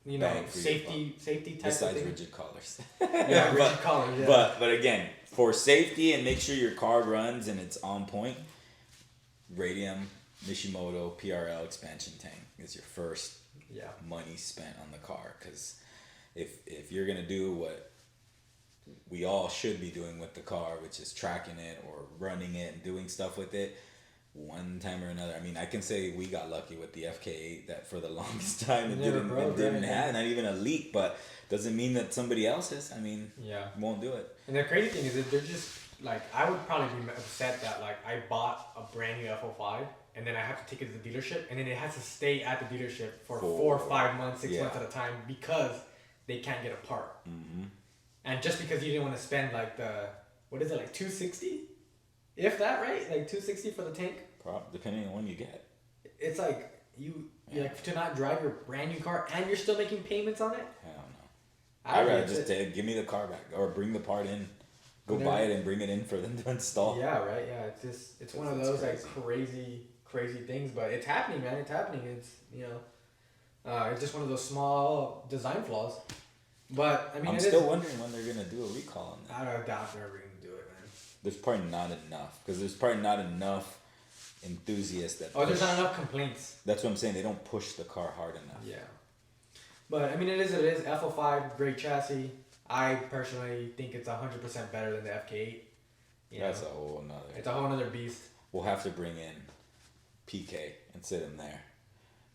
you know, safety type besides of thing. rigid collars. Yeah, rigid collars. Yeah. But again, for safety and make sure your car runs and it's on point, Radium Mishimoto PRL expansion tank is your first money spent on the car. Because if you're gonna do what we all should be doing with the car, which is tracking it or running it and doing stuff with it, one time or another. I mean, I can say we got lucky with the FK8 that for the longest time it didn't have not even a leak, but doesn't mean that somebody else's, I mean, won't do it. And the crazy thing is that they're just like, I would probably be upset that like I bought a brand new F05 and then I have to take it to the dealership and then it has to stay at the dealership for 4 or 5 months, 6 months at a time because they can't get a part. Mm-hmm. And just because you didn't want to spend like what is it, like $260? If that, right? Like $260 for the tank? Depending on when you get. It's like you like to not drive your brand new car and you're still making payments on it? Hell no. I'd rather just give me the car back or bring the part in. Go buy it and bring it in for them to install. Yeah, right. Yeah, it's one of those like crazy things, but it's happening, man. It's happening. It's, you know, it's just one of those small design flaws. But I mean, I'm still wondering when they're gonna do a recall on that. I don't doubt they're ever gonna do it, man. There's probably not enough, because there's probably not enough enthusiasts that. There's not enough complaints. That's what I'm saying. They don't push the car hard enough. Yeah, but I mean, it is F05, great chassis. I personally think it's 100% better than the FK8. That's a whole nother. It's a whole nother beast. We'll have to bring in PK and sit him there,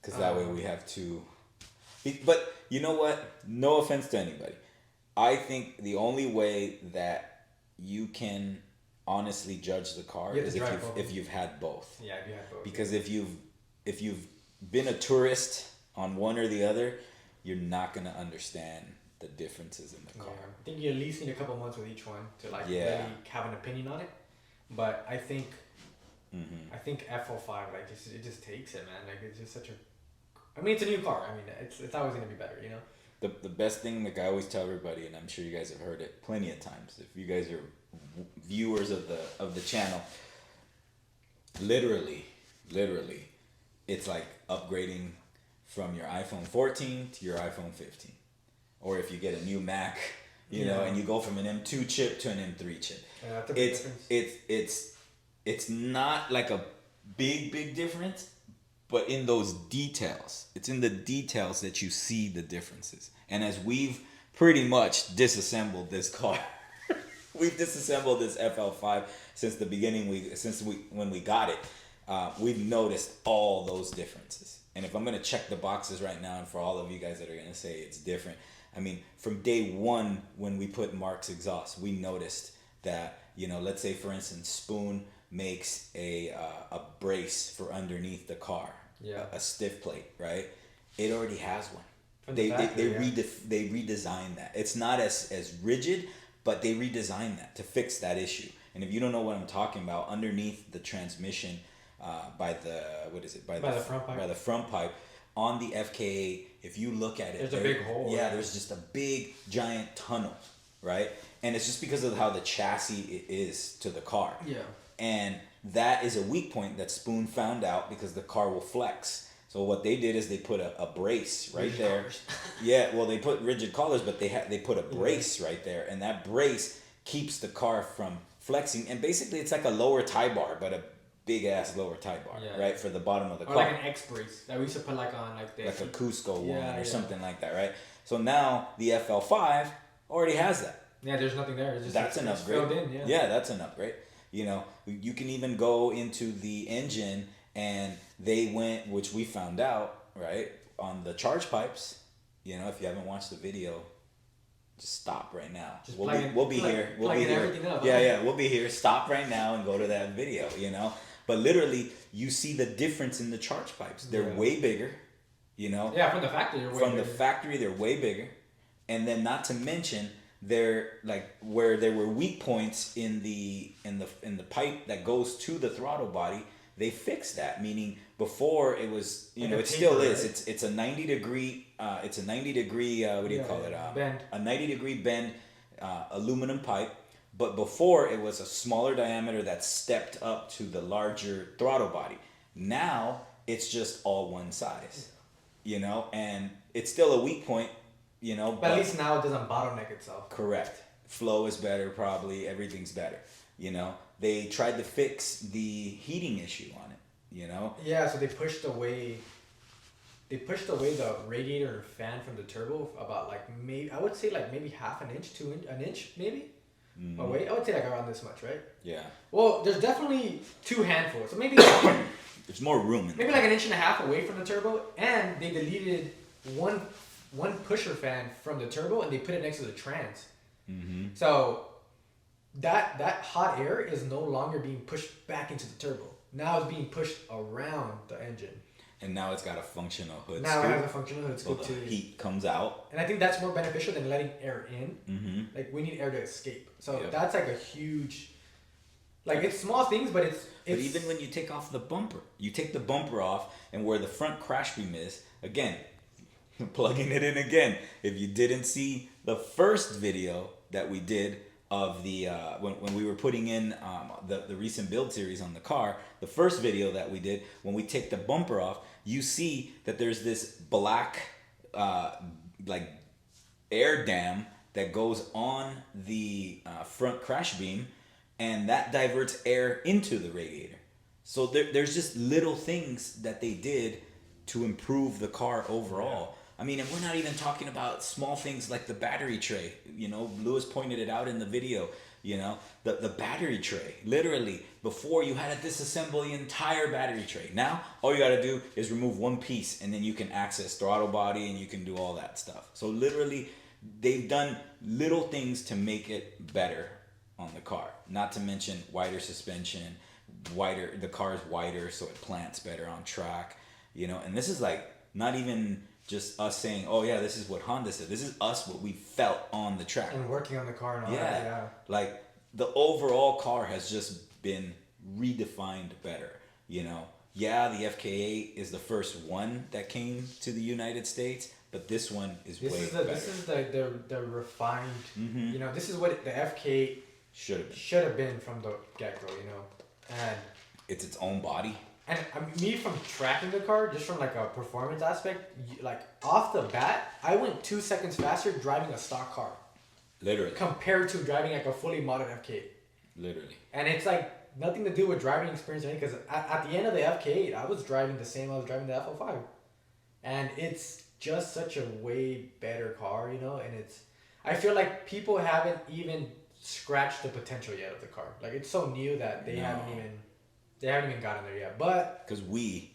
because that way we have 2. But you know what? No offense to anybody. I think the only way that you can honestly judge the car is if you've had both. Yeah, if you had both. Because if you've been a tourist on one or the other, you're not gonna understand the differences in the car. Yeah. I think you at least need a couple months with each one to like Yeah. really have an opinion on it. But I think Mm-hmm. I think F05 like it just takes it, man. Like it's just such a. I mean, it's a new car. I mean, it's always gonna be better, you know. The best thing, like I always tell everybody, and I'm sure you guys have heard it plenty of times. If you guys are viewers of the channel, literally, it's like upgrading from your iPhone 14 to your iPhone 15, or if you get a new Mac, you know, and you go from an M2 chip to an M3 chip. Yeah, that's a big difference. It's not like a big difference, but in those details, it's in the details that you see the differences. And as we've pretty much disassembled this car, we've disassembled this FL5 since the beginning. When we got it, we've noticed all those differences. And if I'm gonna check the boxes right now, and for all of you guys that are gonna say it's different, I mean, from day one when we put Mark's exhaust, we noticed that, you know, let's say for instance, Spoon makes a brace for underneath the car, Yeah. a stiff plate, right? It already has one. From the factory, They redesigned that. It's not as rigid, but they redesigned that to fix that issue. And if you don't know what I'm talking about, underneath the transmission, by the front pipe on the FK8, if you look at it, There's a big hole. Yeah, there's just a big giant tunnel, right? And it's just because of how the chassis is to the car. Yeah. And that is a weak point that Spoon found out because the car will flex. So what they did is they put a brace right Rigid there. collars. Yeah, well they put rigid collars, but they put a brace right there, and that brace keeps the car from flexing. And basically, it's like a lower tie bar, but a big ass lower tie bar, right, for the bottom of the Or car. like an X brace that we used to put like on like the. Like a Cusco one Yeah, or yeah. something like that, right? So now the FL5 already has that. Yeah, there's nothing there. It's just That's an it's upgrade. filled in, Yeah, that's an upgrade. You know, you can even go into the engine, and they went, which we found out, right, on the charge pipes. You know, if you haven't watched the video, just stop right now. Just We'll plug be in- we'll be plug- here. We'll plug be in here. everything up, Yeah, huh? yeah, we'll be here. Stop right now and go to that video. You know, but literally, you see the difference in the charge pipes. They're Yeah. way bigger. You know, Yeah, from the factory. They're way from the bigger. factory they're way bigger, and then not to mention they're like where there were weak points in the pipe that goes to the throttle body, they fixed that, meaning before it was, you Like know, a it still taper, is, right? it's a 90 degree what do you Yeah, call it, bend. a 90-degree bend, aluminum pipe. But before it was a smaller diameter that stepped up to the larger throttle body. Now it's just all one size, you know, and it's still a weak point, you know. But at least now it doesn't bottleneck itself. Correct. Flow is better, probably. Everything's better, you know. They tried to fix the heating issue on it, you know. Yeah, so they pushed away the radiator and fan from the turbo about like I would say like maybe half an inch, an inch maybe away. I would say like around this much, right? Yeah. Well, there's definitely two handfuls, so maybe There's more room in maybe there. like an inch and a half away from the turbo, and they deleted one pusher fan from the turbo and they put it next to the trans. Mm-hmm. So that hot air is no longer being pushed back into the turbo. Now it's being pushed around the engine. And now it's got a functional hood Now it scoop, has a functional hood so scoop the too. heat comes out. And I think that's more beneficial than letting air in. Mm-hmm. Like we need air to escape. So Yep. that's like a huge, like it's small things, but it's But even when you take off the bumper, you take the bumper off, and where the front crash beam is, again, plugging it in again. If you didn't see the first video that we did of the when we were putting in the recent build series on the car, the first video that we did, when we take the bumper off, you see that there's this black like air dam that goes on the front crash beam, and that diverts air into the radiator. So there's just little things that they did to improve the car overall. I mean, and we're not even talking about small things like the battery tray. You know, Lewis pointed it out in the video. You know, the battery tray. Literally, before you had to disassemble the entire battery tray. Now, all you got to do is remove one piece, and then you can access throttle body, and you can do all that stuff. So literally, they've done little things to make it better on the car. Not to mention wider suspension, the car is wider, so it plants better on track. You know, and this is like not even just us saying, oh yeah, this is what Honda said. This is us what we felt on the track. And working on the car and all Yeah. that. Yeah. Like the overall car has just been redefined better. You know, yeah, the FK8 is the first one that came to the United States, but this one is way better. This is the refined. Mhm. You know, this is what the FK Should have been. been from the get go. You know, and It's its own body. and me from tracking the car, just from like a performance aspect, like off the bat, I went 2 seconds faster driving a stock car Literally. compared to driving like a fully modded FK8. Literally. And it's like nothing to do with driving experience or anything, because at the end of the FK8, I was driving the same I was driving the F05. And it's just such a way better car, you know, and I feel like people haven't even scratched the potential yet of the car. Like it's so new that they No. haven't even gotten there yet. But Because we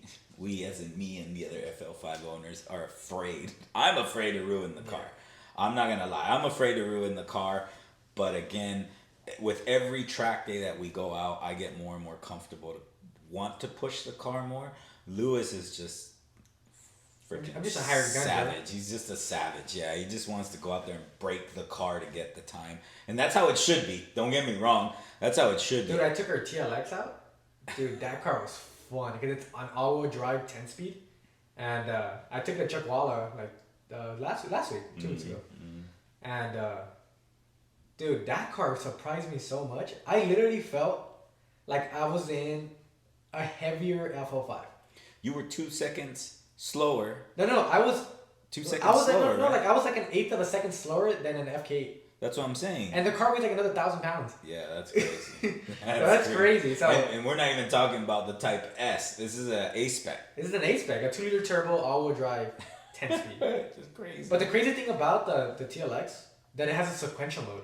as in me and the other FL5 owners are afraid. I'm afraid to ruin the car. I'm not going to lie. I'm afraid to ruin the car. But again, with every track day that we go out, I get more and more comfortable to want to push the car more. Lewis is just freaking I'm just a hired gun, savage. He's just a savage. Yeah, he just wants to go out there and break the car to get the time. And that's how it should be. Don't get me wrong. That's how it should be. dude, I took her TLX out. Dude, that car was fun because it's an all-wheel drive 10-speed. And I took the Chuckwalla like last week, 2 weeks ago. And dude, that car surprised me so much. I literally felt like I was in a heavier F05. You were 2 seconds slower. No, I was 2 seconds I was slower. like, no, right? like I was like an eighth of a second slower than an FK8. That's what I'm saying. And the car weighs like another 1,000 pounds. Yeah, that's crazy. That's crazy. So and we're not even talking about the Type S. This is an A-Spec. this is an A-Spec, a 2-liter turbo all-wheel drive 10-speed. It's crazy. But the crazy thing about the TLX, that it has a sequential mode.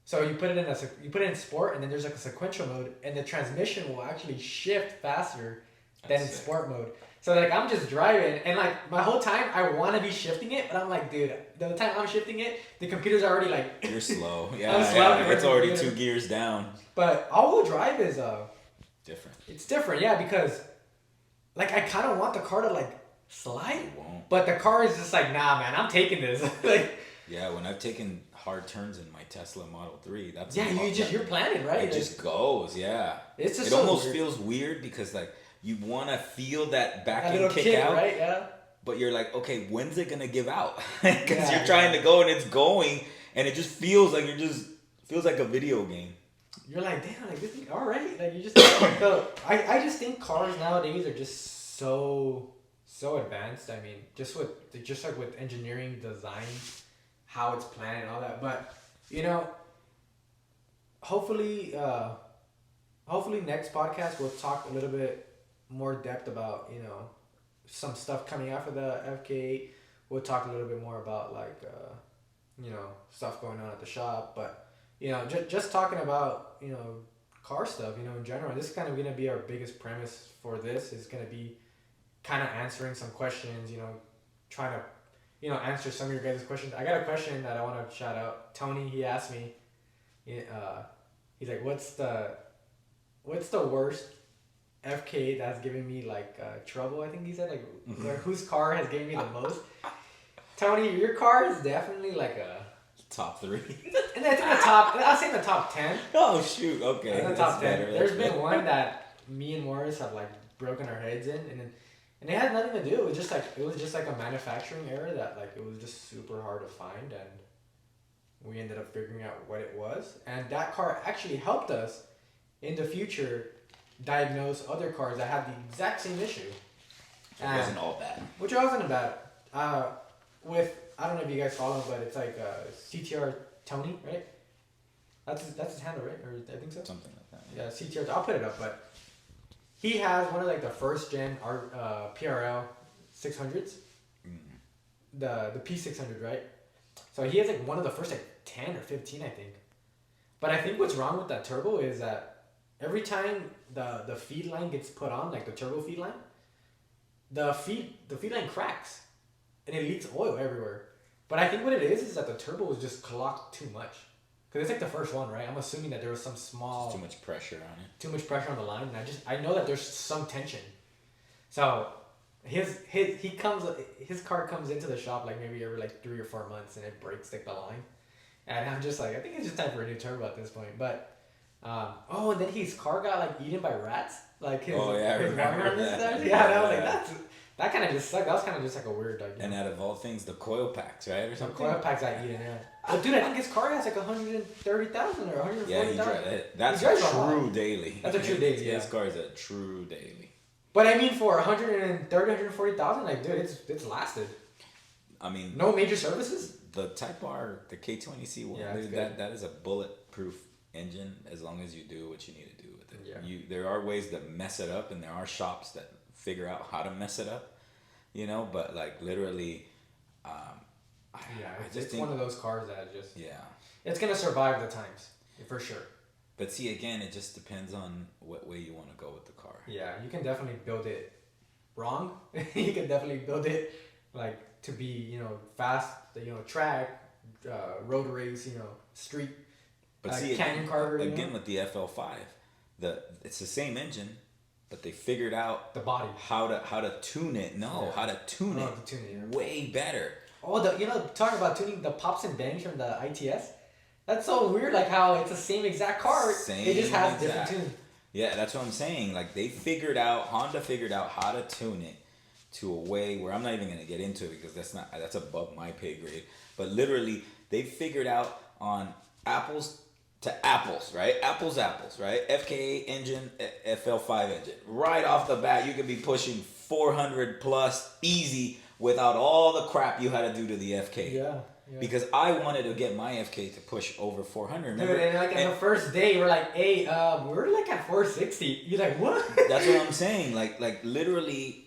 So you put it in sport, and then there's like a sequential mode, and the transmission will actually shift faster than in That's sick. sport mode. So like I'm just driving, and like my whole time I want to be shifting it, but I'm like, dude, the time I'm shifting it, the computer's already like. You're slow. Yeah, I'm slow compared it's to already the 2 computer. gears down. But all-wheel drive is Different. it's different, yeah, because like I kind of want the car to like slide, It won't. but the car is just like, nah, man, I'm taking this. Like, Yeah, when I've taken hard turns in my Tesla Model 3, that's yeah, you're planning, right? It just goes, yeah. It's just it so almost weird. feels weird because like you want to feel that back a end little kick kick, out, right? Yeah. but you're like, okay, when's it gonna give out? Because Yeah, you're trying to go and it's going, and it just feels like feels like a video game. You're like, damn, like this thing, all right. Like you just, so I just think cars nowadays are just so advanced. I mean, just like with engineering design, how it's planned and all that. But you know, hopefully next podcast we'll talk a little bit more depth about, you know, some stuff coming out of the FK8. We'll talk a little bit more about like you know, stuff going on at the shop, but you know, just talking about, you know, car stuff, you know, in general. This is kind of gonna be our biggest premise for this. Is gonna be kind of answering some questions, you know, trying to, you know, answer some of your guys' questions. I got a question that I want to shout out. Tony, he asked me, he's like, what's the worst FK that's giving me like trouble? I think he said, like, or whose car has given me the most. Tony, your car is definitely like a Top 3. and I think the top. I'll say in the top 10. Oh shoot! Okay, In the that's top 10. better. There's that's been better. one that me and Morris have like broken our heads in, and it had nothing to do. It was just like a manufacturing error that like it was just super hard to find, and we ended up figuring out what it was. And that car actually helped us in the future diagnose other cars that had the exact same issue. It wasn't all bad. Which wasn't bad. With, I don't know if you guys follow him, but it's like CTR Tony, right? That's his handle, right? Or I think so. Something like that. Yeah, CTR. I'll put it up, but he has one of like the first gen PRL 600s. The P600, right? So he has like one of the first like 10 or 15, I think. But I think what's wrong with that turbo is that every time the feed line gets put on, like the turbo feed line, the feed line cracks and it leaks oil everywhere. But I think what it is that the turbo is just clogged too much. Because it's like the first one, right? I'm assuming that there was some small... Too much pressure on it. Too much pressure on the line. And I know that there's some tension. So his car comes into the shop like maybe every like 3 or 4 months and it breaks like the line, and I'm just like I think it's just time for a new turbo at this point. But and then his car got like eaten by rats, like his Oh, yeah, I his remember wire harness that. stuff. Yeah, and I was like Yeah. that kind of just sucked. That was kind of just like a weird like. And out of all things, the coil packs, right, or The something. coil packs got eaten. Yeah. But dude, I think his car has like 130,000 or Yeah, 140,000. that's drives a a lot. true daily. That's a true daily, His yeah. car is a true daily. But I mean, for 130, 140,000, like dude, it's lasted. I mean, No major services. the Type R, the K20C one, Yeah, it's dude, good. that is a bulletproof engine as long as you do what you need to do with it. Yeah. There are ways to mess it up, and there are shops that figure out how to mess it up, but like literally, Yeah, I it's, just it's think, one of those cars that just yeah. it's gonna survive the times for sure. But see, again, it just depends on what way you want to go with the car. Yeah, you can definitely build it wrong. You can definitely build it like to be fast, track, road race, street. But see, Canyon Carter, again with the FL5, it's the same engine, but they figured out the body. how to tune it. No, Yeah. how to tune Oh, it to tune it, yeah. way better. Oh, talking about tuning the pops and bangs from the ITS. That's so weird, like how it's the same exact car. It just has different tunes. Yeah, that's what I'm saying. Like Honda figured out how to tune it to a way where I'm not even gonna get into it because that's above my pay grade. But literally, they figured out on apples to apples, right? Apples, right? FK engine, FL5 engine. Right off the bat, you could be pushing 400 plus easy without all the crap you had to do to the FK. Yeah. Because I wanted to get my FK to push over 400. Remember? Dude, and like on the first day, we're like, hey, we're like at 460. You're like, what? That's what I'm saying. Like literally,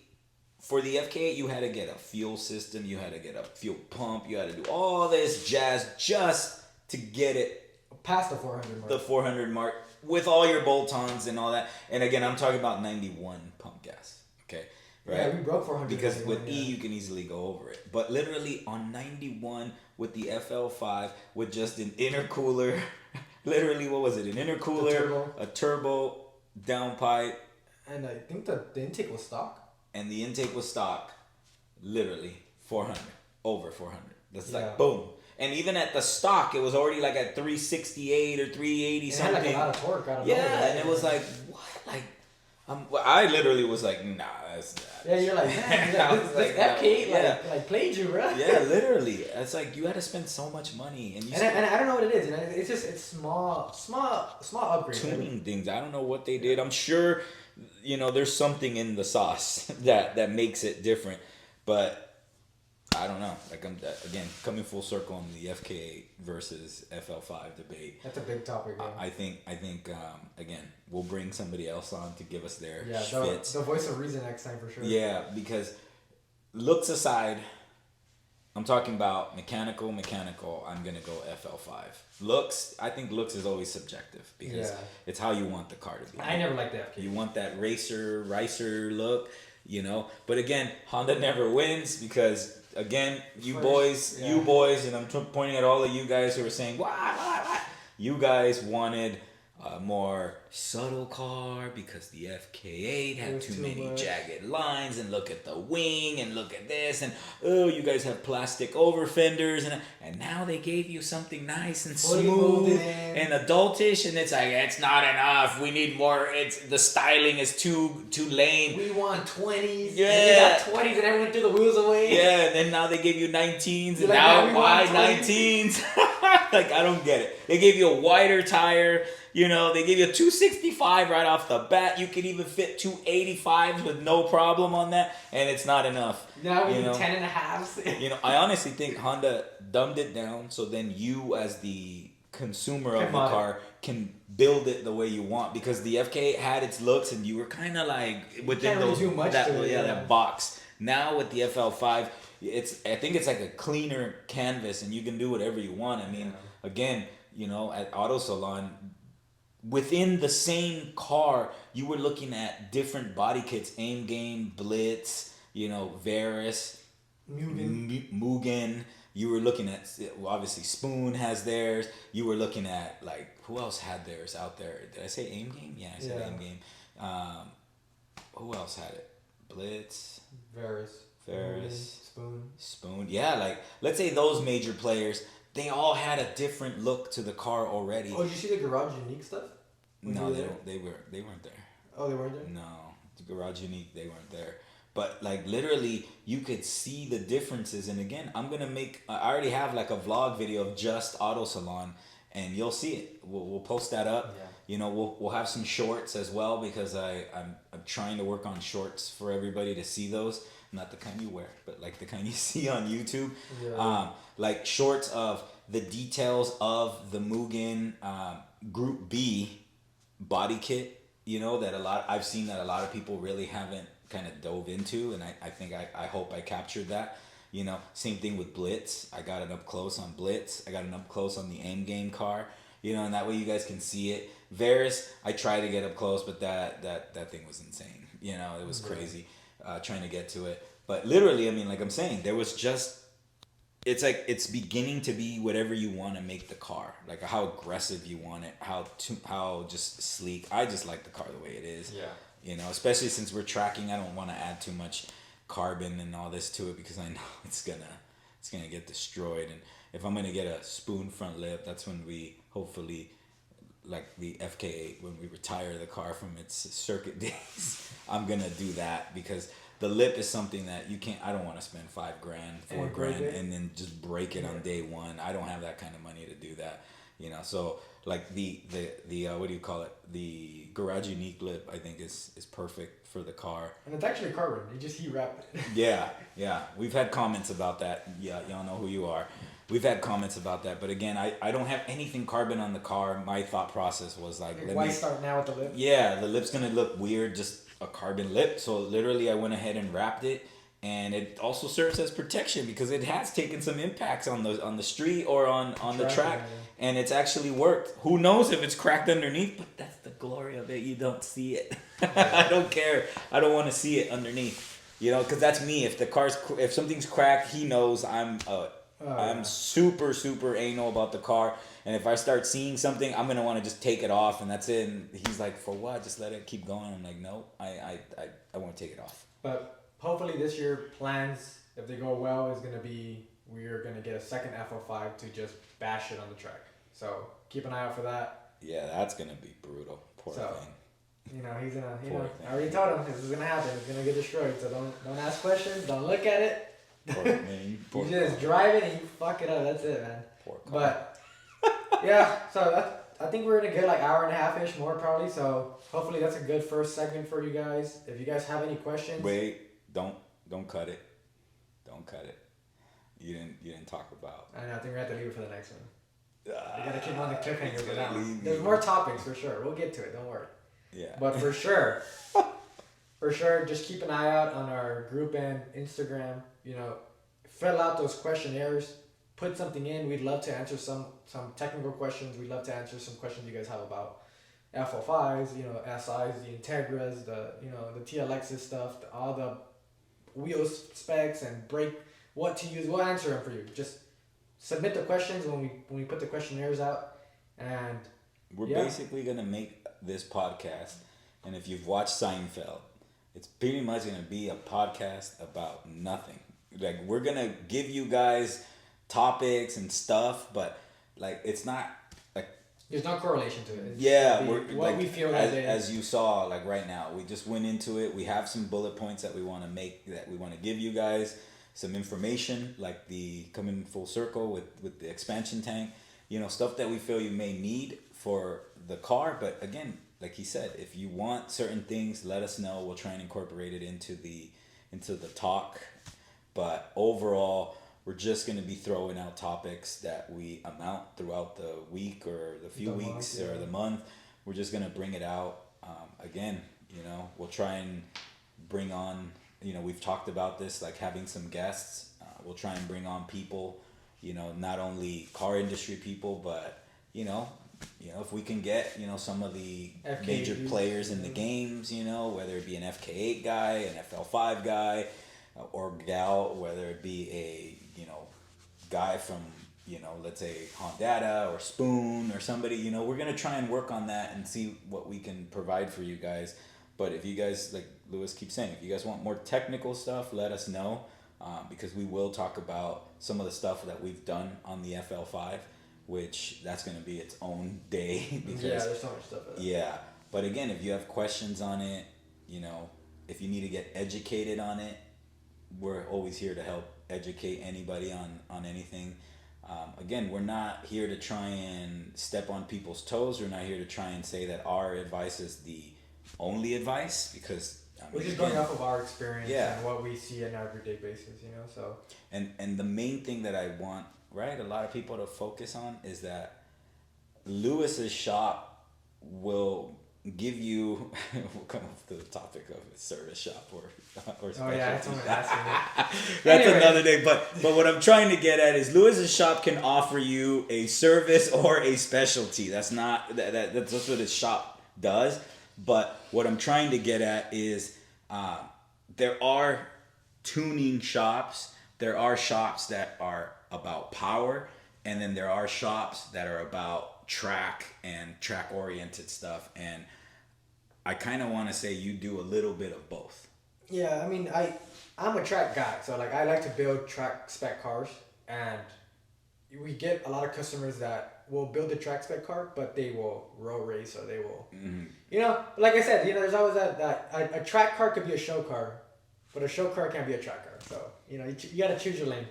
for the FK, you had to get a fuel system, you had to get a fuel pump, you had to do all this jazz just to get it Past the 400 mark. the 400 mark with all your bolt-ons and all that. And again, I'm talking about 91 pump gas. Okay, right? Yeah, we broke 400. Because with yeah. E, you can easily go over it. But literally on 91 with the FL5 with just an intercooler, literally, what was it? An intercooler, a turbo, downpipe. And I think the intake was stock. And the intake was stock, literally 400, over 400. That's Yeah. like boom. And even at the stock, it was already like at 368 or 380 It something. had like a lot of torque out of Yeah, nowhere. and it was like, what? Like, I literally was like, nah, that's not. Yeah, you're like, man, I was this like, FK yeah. like played you, bro. Yeah, literally. It's like you had to spend so much money, and you And I don't know what it is. And it's small upgrade. tuning things. I don't know what they did. I'm sure, there's something in the sauce that makes it different, but I don't know. Like again coming full circle on the FK versus FL5 debate. That's a big topic. Yeah. I think again we'll bring somebody else on to give us their Yeah, schvitz. the voice of reason next time for sure. Yeah, because looks aside, I'm talking about mechanical. I'm gonna go FL5. Looks, I think looks is always subjective because Yeah. it's how you want the car to be. I never liked the FK. You want that ricer look, But again, Honda never wins because again, you boys, and I'm pointing at all of you guys who are saying, what? You guys wanted a more subtle car because the FK8 had too many jagged lines, and look at the wing, and look at this, and oh, you guys have plastic over fenders, and now they gave you something nice and smooth and adultish, and it's like, it's not enough. We need more. The styling is too lame. We want 20s. Yeah. And you got 20s and everyone threw the wheels away. Yeah, and then now they give you 19s, and Like, now we why want 20s? 19s? Like, I don't get it. They gave you a wider tire, they gave you a 265 right off the bat. You could even fit 285s with no problem on that, and it's not enough. Now we need 10 and a halves. I honestly think Honda dumbed it down so then you as the consumer of the car can build it the way you want, because the FK had its looks and you were kind of like within can't really do much to it, that box. Now with the FL5, I think it's like a cleaner canvas and you can do whatever you want. I mean, again, at Auto Salon, within the same car, you were looking at different body kits: Aim Game, Blitz, Varus, Mugen. You were looking at, obviously Spoon has theirs. You were looking at, like, who else had theirs out there? Did I say Aim Game? Yeah, I said Aim Game. Who else had it? Blitz, Varys, Ferris, Spoon. Spoon. Yeah, like let's say those major players, they all had a different look to the car already. Oh, did you see the Garage Unique stuff? When you No, were they there? don't. They weren't there. Oh, they weren't there. No, the Garage Unique, they weren't there. But like literally, you could see the differences. And again, I'm gonna make. I already have like a vlog video of just Auto Salon, and you'll see it. We'll post that up. Yeah. You know, we'll have some shorts as well because I'm trying to work on shorts for everybody to see those. Not the kind you wear, but like the kind you see on YouTube. Yeah. Like shorts of the details of the Mugen Group B body kit. You know that I've seen that a lot of people really haven't kind of dove into, and I think I hope I captured that. You know, same thing with Blitz. I got it up close on Blitz. I got it up close on the Aim Game car. You know, and that way you guys can see it. Varys, I tried to get up close, but that thing was insane. You know, it was crazy trying to get to it. But literally, I mean, like I'm saying, there was just, it's like it's beginning to be whatever you want to make the car, like how aggressive you want it, how just sleek. I just like the car the way it is. Yeah. You know, especially since we're tracking, I don't want to add too much carbon and all this to it because I know it's gonna get destroyed. And if I'm gonna get a Spoon front lip, that's when we hopefully, like the FK8, when we retire the car from its circuit days, I'm gonna do that because the lip is something that you can't. I don't want to spend $5,000, And $4,000, break it. and then just break it on day one. I don't have that kind of money to do that. You know, so like the what do you call it? The Garage Unique lip, I think is perfect for the car. And it's actually carbon. You just heat wrapped it. Yeah. We've had comments about that. Yeah, y'all know who you are. We've had comments about that, but again, I don't have anything carbon on the car. My thought process was like, Why start now with the lip? yeah, the lip's gonna look weird, just a carbon lip. So literally, I went ahead and wrapped it, and it also serves as protection because it has taken some impacts on the street or on the track, yeah. and it's actually worked. Who knows if it's cracked underneath? But that's the glory of it. You don't see it. I don't care. I don't want to see it underneath. You know, because that's me. If something's cracked, he knows I'm yeah. super anal about the car, and if I start seeing something, I'm gonna want to just take it off, and that's it. And he's like, "For what? Just let it keep going." I'm like, "No, I won't take it off." But hopefully this year plans, if they go well, is gonna be we're gonna get a second FO5 to just bash it on the track. So keep an eye out for that. Yeah, that's gonna be brutal. Poor So, thing. You know, he's gonna. Poor thing. I already told him this is gonna happen. It's gonna get destroyed. So don't ask questions. Don't look at it. Poor thing. Poor You just drive it and you fuck it up. That's it, man. Poor car. But yeah, so I think we're in a good like hour and a half ish more probably. So hopefully that's a good first segment for you guys. If you guys have any questions, Wait, don't cut it. Don't cut it. You didn't talk about. I know. I think we have to leave it for the next one. We gotta keep on the cliffhanger He's for gonna that one. leave There's me. more topics for sure. We'll get to it. Don't worry. Yeah. But for sure, just keep an eye out on our group and Instagram. You know, fill out those questionnaires. Put something in. We'd love to answer some technical questions. We'd love to answer some questions you guys have about FO5s, you know, SIs, the Integras, the TLXs stuff, all the wheel specs and brake, what to use. We'll answer them for you. Just submit the questions when we put the questionnaires out, and We're yeah. basically gonna make this podcast, and if you've watched Seinfeld, it's pretty much gonna be a podcast about nothing. Like we're gonna give you guys topics and stuff, but like it's not like there's no correlation to it. It's yeah, be we're what like, we feel as you saw like right now. We just went into it. We have some bullet points that we want to make that we want to give you guys some information, like the coming full circle with the expansion tank. You know, stuff that we feel you may need for the car. But again, like he said, if you want certain things, let us know. We'll try and incorporate it into the talk. But overall, we're just going to be throwing out topics that we amount throughout the week or the few weeks or the month. We're just going to bring it out. Again, you know, we'll try and bring on, you know, we've talked about this, like having some guests. We'll try and bring on people, you know, not only car industry people, but, you know, if we can get, you know, some of the FK8 major dudes, players in the games, you know, whether it be an FK8 guy, an FL5 guy, or gal, whether it be a, you know, guy from, you know, let's say Honda or Spoon or somebody, you know, we're going to try and work on that and see what we can provide for you guys. But if you guys like Lewis keeps saying, if you guys want more technical stuff, let us know, because we will talk about some of the stuff that we've done on the FL5, which that's going to be its own day. Because, yeah, there's so much stuff. Yeah, but again, if you have questions on it, you know, if you need to get educated on it, we're always here to help educate anybody on anything. Again, we're not here to try and step on people's toes. We're not here to try and say that our advice is the only advice, because we're just going off of our experience, yeah, and what we see on an everyday basis, you know. So and the main thing that I want, right, a lot of people to focus on is that Lewis's shop will give you. We'll come off to the topic of a service shop or specialty. Oh yeah, someone asking me. That's Anyway. another day. But what I'm trying to get at is Lewis's shop can offer you a service or a specialty. That's not that's what his shop does. But what I'm trying to get at is there are tuning shops. There are shops that are about power, and then there are shops that are about track and track oriented stuff. And I kind of want to say you do a little bit of both. Yeah, I mean, I'm a track guy, so like I like to build track spec cars, and we get a lot of customers that will build a track spec car, but they will road race, or they will, you know, like I said, you know, there's always that a track car could be a show car, but a show car can't be a track car. So you know, you got to choose your lane.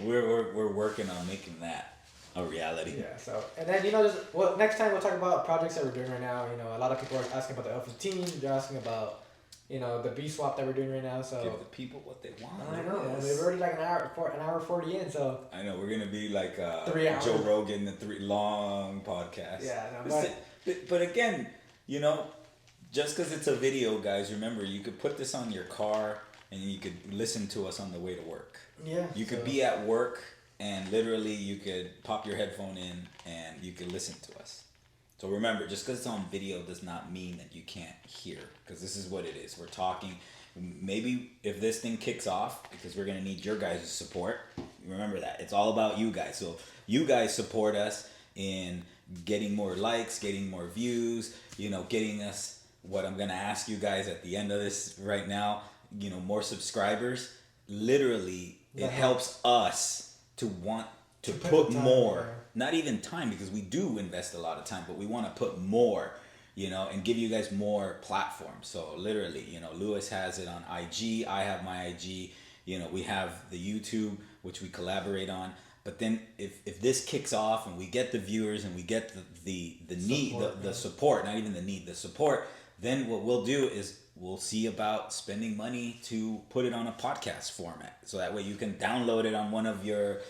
We're working on making that a reality. Yeah. So and then, you know, next time we'll talk about projects that we're doing right now. You know, a lot of people are asking about the L15. They're asking about, you know, the B swap that we're doing right now. So Give the people what they want. I know. We're already like an hour 40 in. So I know we're gonna be like 3 hours. Joe Rogan, the 3 long podcast. Yeah, no, but again, you know, just because it's a video, guys, remember you could put this on your car and you could listen to us on the way to work. Yeah. You could be at work and literally you could pop your headphone in and you could listen to us. So remember, just because it's on video does not mean that you can't hear, because this is what it is. We're talking. Maybe if this thing kicks off, because we're going to need your guys' support. Remember that. It's all about you guys. So you guys support us in getting more likes, getting more views, you know, getting us what I'm going to ask you guys at the end of this right now, you know, more subscribers. Literally, it helps us to want to put more. Yeah. Not even time, because we do invest a lot of time, but we want to put more, you know, and give you guys more platforms. So literally, you know, Lewis has it on IG. I have my IG. You know, we have the YouTube, which we collaborate on. But then if this kicks off and we get the viewers and we get the need, Support, the support, not even the need, the support, then what we'll do is we'll see about spending money to put it on a podcast format. So that way you can download it on one of your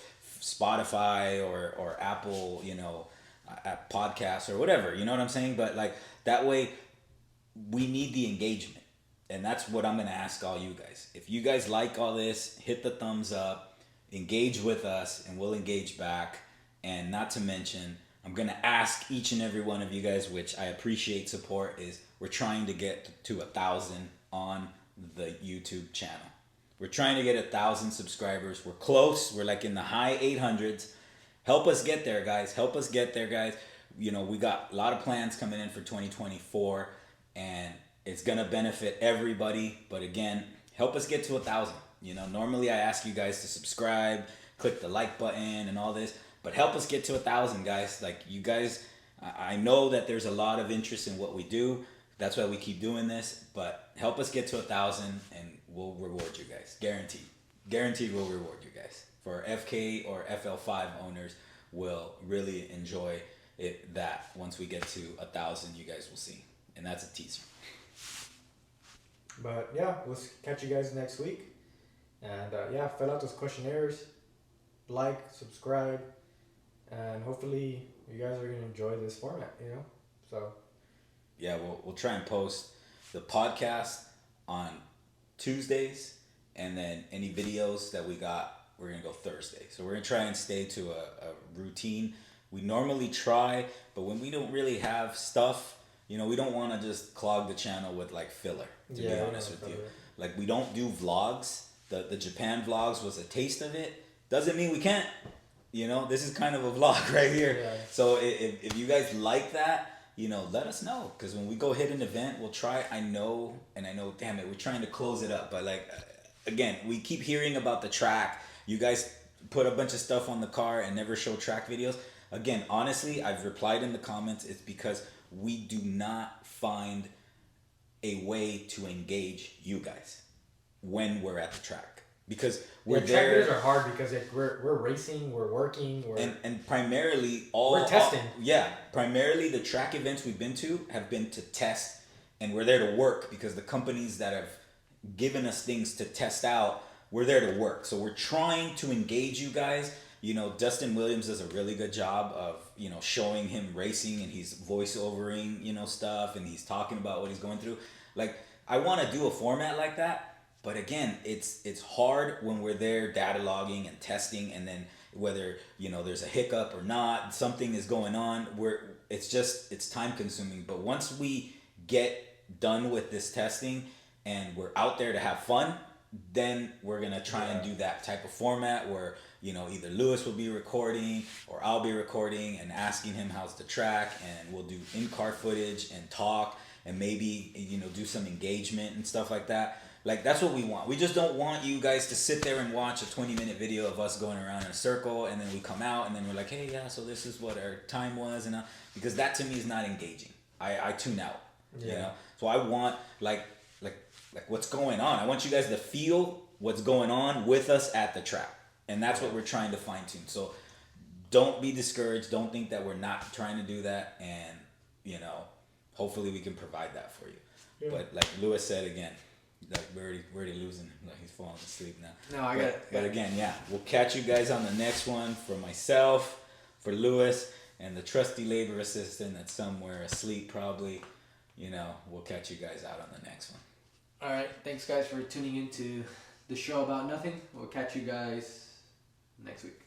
Spotify or Apple, you know, app podcasts or whatever, you know what I'm saying? But like that way we need the engagement, and that's what I'm going to ask all you guys. If you guys like all this, hit the thumbs up, engage with us, and we'll engage back. And not to mention, I'm going to ask each and every one of you guys, which I appreciate support, is we're trying to get to 1,000 on the YouTube channel. We're trying to get 1,000 subscribers. We're close. We're like in the high 800s. Help us get there, guys. Help us get there, guys. You know, we got a lot of plans coming in for 2024, and it's going to benefit everybody. But again, help us get to 1,000. You know, normally I ask you guys to subscribe, click the like button and all this, but help us get to 1,000, guys. Like, you guys, I know that there's a lot of interest in what we do. That's why we keep doing this, but help us get to 1,000 and we'll reward you guys. Guaranteed we'll reward you guys. For FK or FL5 owners, will really enjoy it, that once we get to 1,000, you guys will see. And that's a teaser. But yeah, we'll catch you guys next week. And yeah, fill out those questionnaires, like, subscribe, and hopefully you guys are going to enjoy this format, you know? So yeah, we'll try and post the podcast on Tuesdays, and then any videos that we got, we're going to go Thursday. So we're going to try and stay to a routine. We normally try, but when we don't really have stuff, you know, we don't want to just clog the channel with like filler, to be honest with you. Like, we don't do vlogs. The Japan vlogs was a taste of it. Doesn't mean we can't. You know, this is kind of a vlog right here. Yeah. So if you guys like that, let us know, because when we go hit an event, we'll try. I know, damn it, we're trying to close it up, but like, again, we keep hearing about the track. You guys put a bunch of stuff on the car and never show track videos. Again, honestly, I've replied in the comments. It's because we do not find a way to engage you guys when we're at the track, because we're track there. videos are hard because we're racing, we're working, and primarily we're testing. Primarily the track events we've been to have been to test, and we're there to work because the companies that have given us things to test out, we're there to work. So we're trying to engage you guys. Dustin Williams does a really good job of, showing him racing, and he's voiceovering, stuff, and he's talking about what he's going through. Like, I want to do a format like that. But again, it's hard when we're there data logging and testing, and then whether there's a hiccup or not, something is going on. It's time consuming. But once we get done with this testing and we're out there to have fun, then we're gonna try and do that type of format where either Lewis will be recording or I'll be recording and asking him how's the track, and we'll do in-car footage and talk, and maybe do some engagement and stuff like that. Like, that's what we want. We just don't want you guys to sit there and watch a 20-minute video of us going around in a circle, and then we come out and then we're like, hey, yeah, so this is what our time was, and because that to me is not engaging. I tune out. So I want like what's going on. I want you guys to feel what's going on with us at the track, and that's what we're trying to fine tune. So don't be discouraged. Don't think that we're not trying to do that, and hopefully we can provide that for you. Yeah. But like Lewis said again, like we're already losing. Like, he's falling asleep now. No, I got it. But again, we'll catch you guys on the next one. For myself, for Lewis, and the trusty labor assistant that's somewhere asleep probably. We'll catch you guys out on the next one. All right, thanks guys for tuning into the show about nothing. We'll catch you guys next week.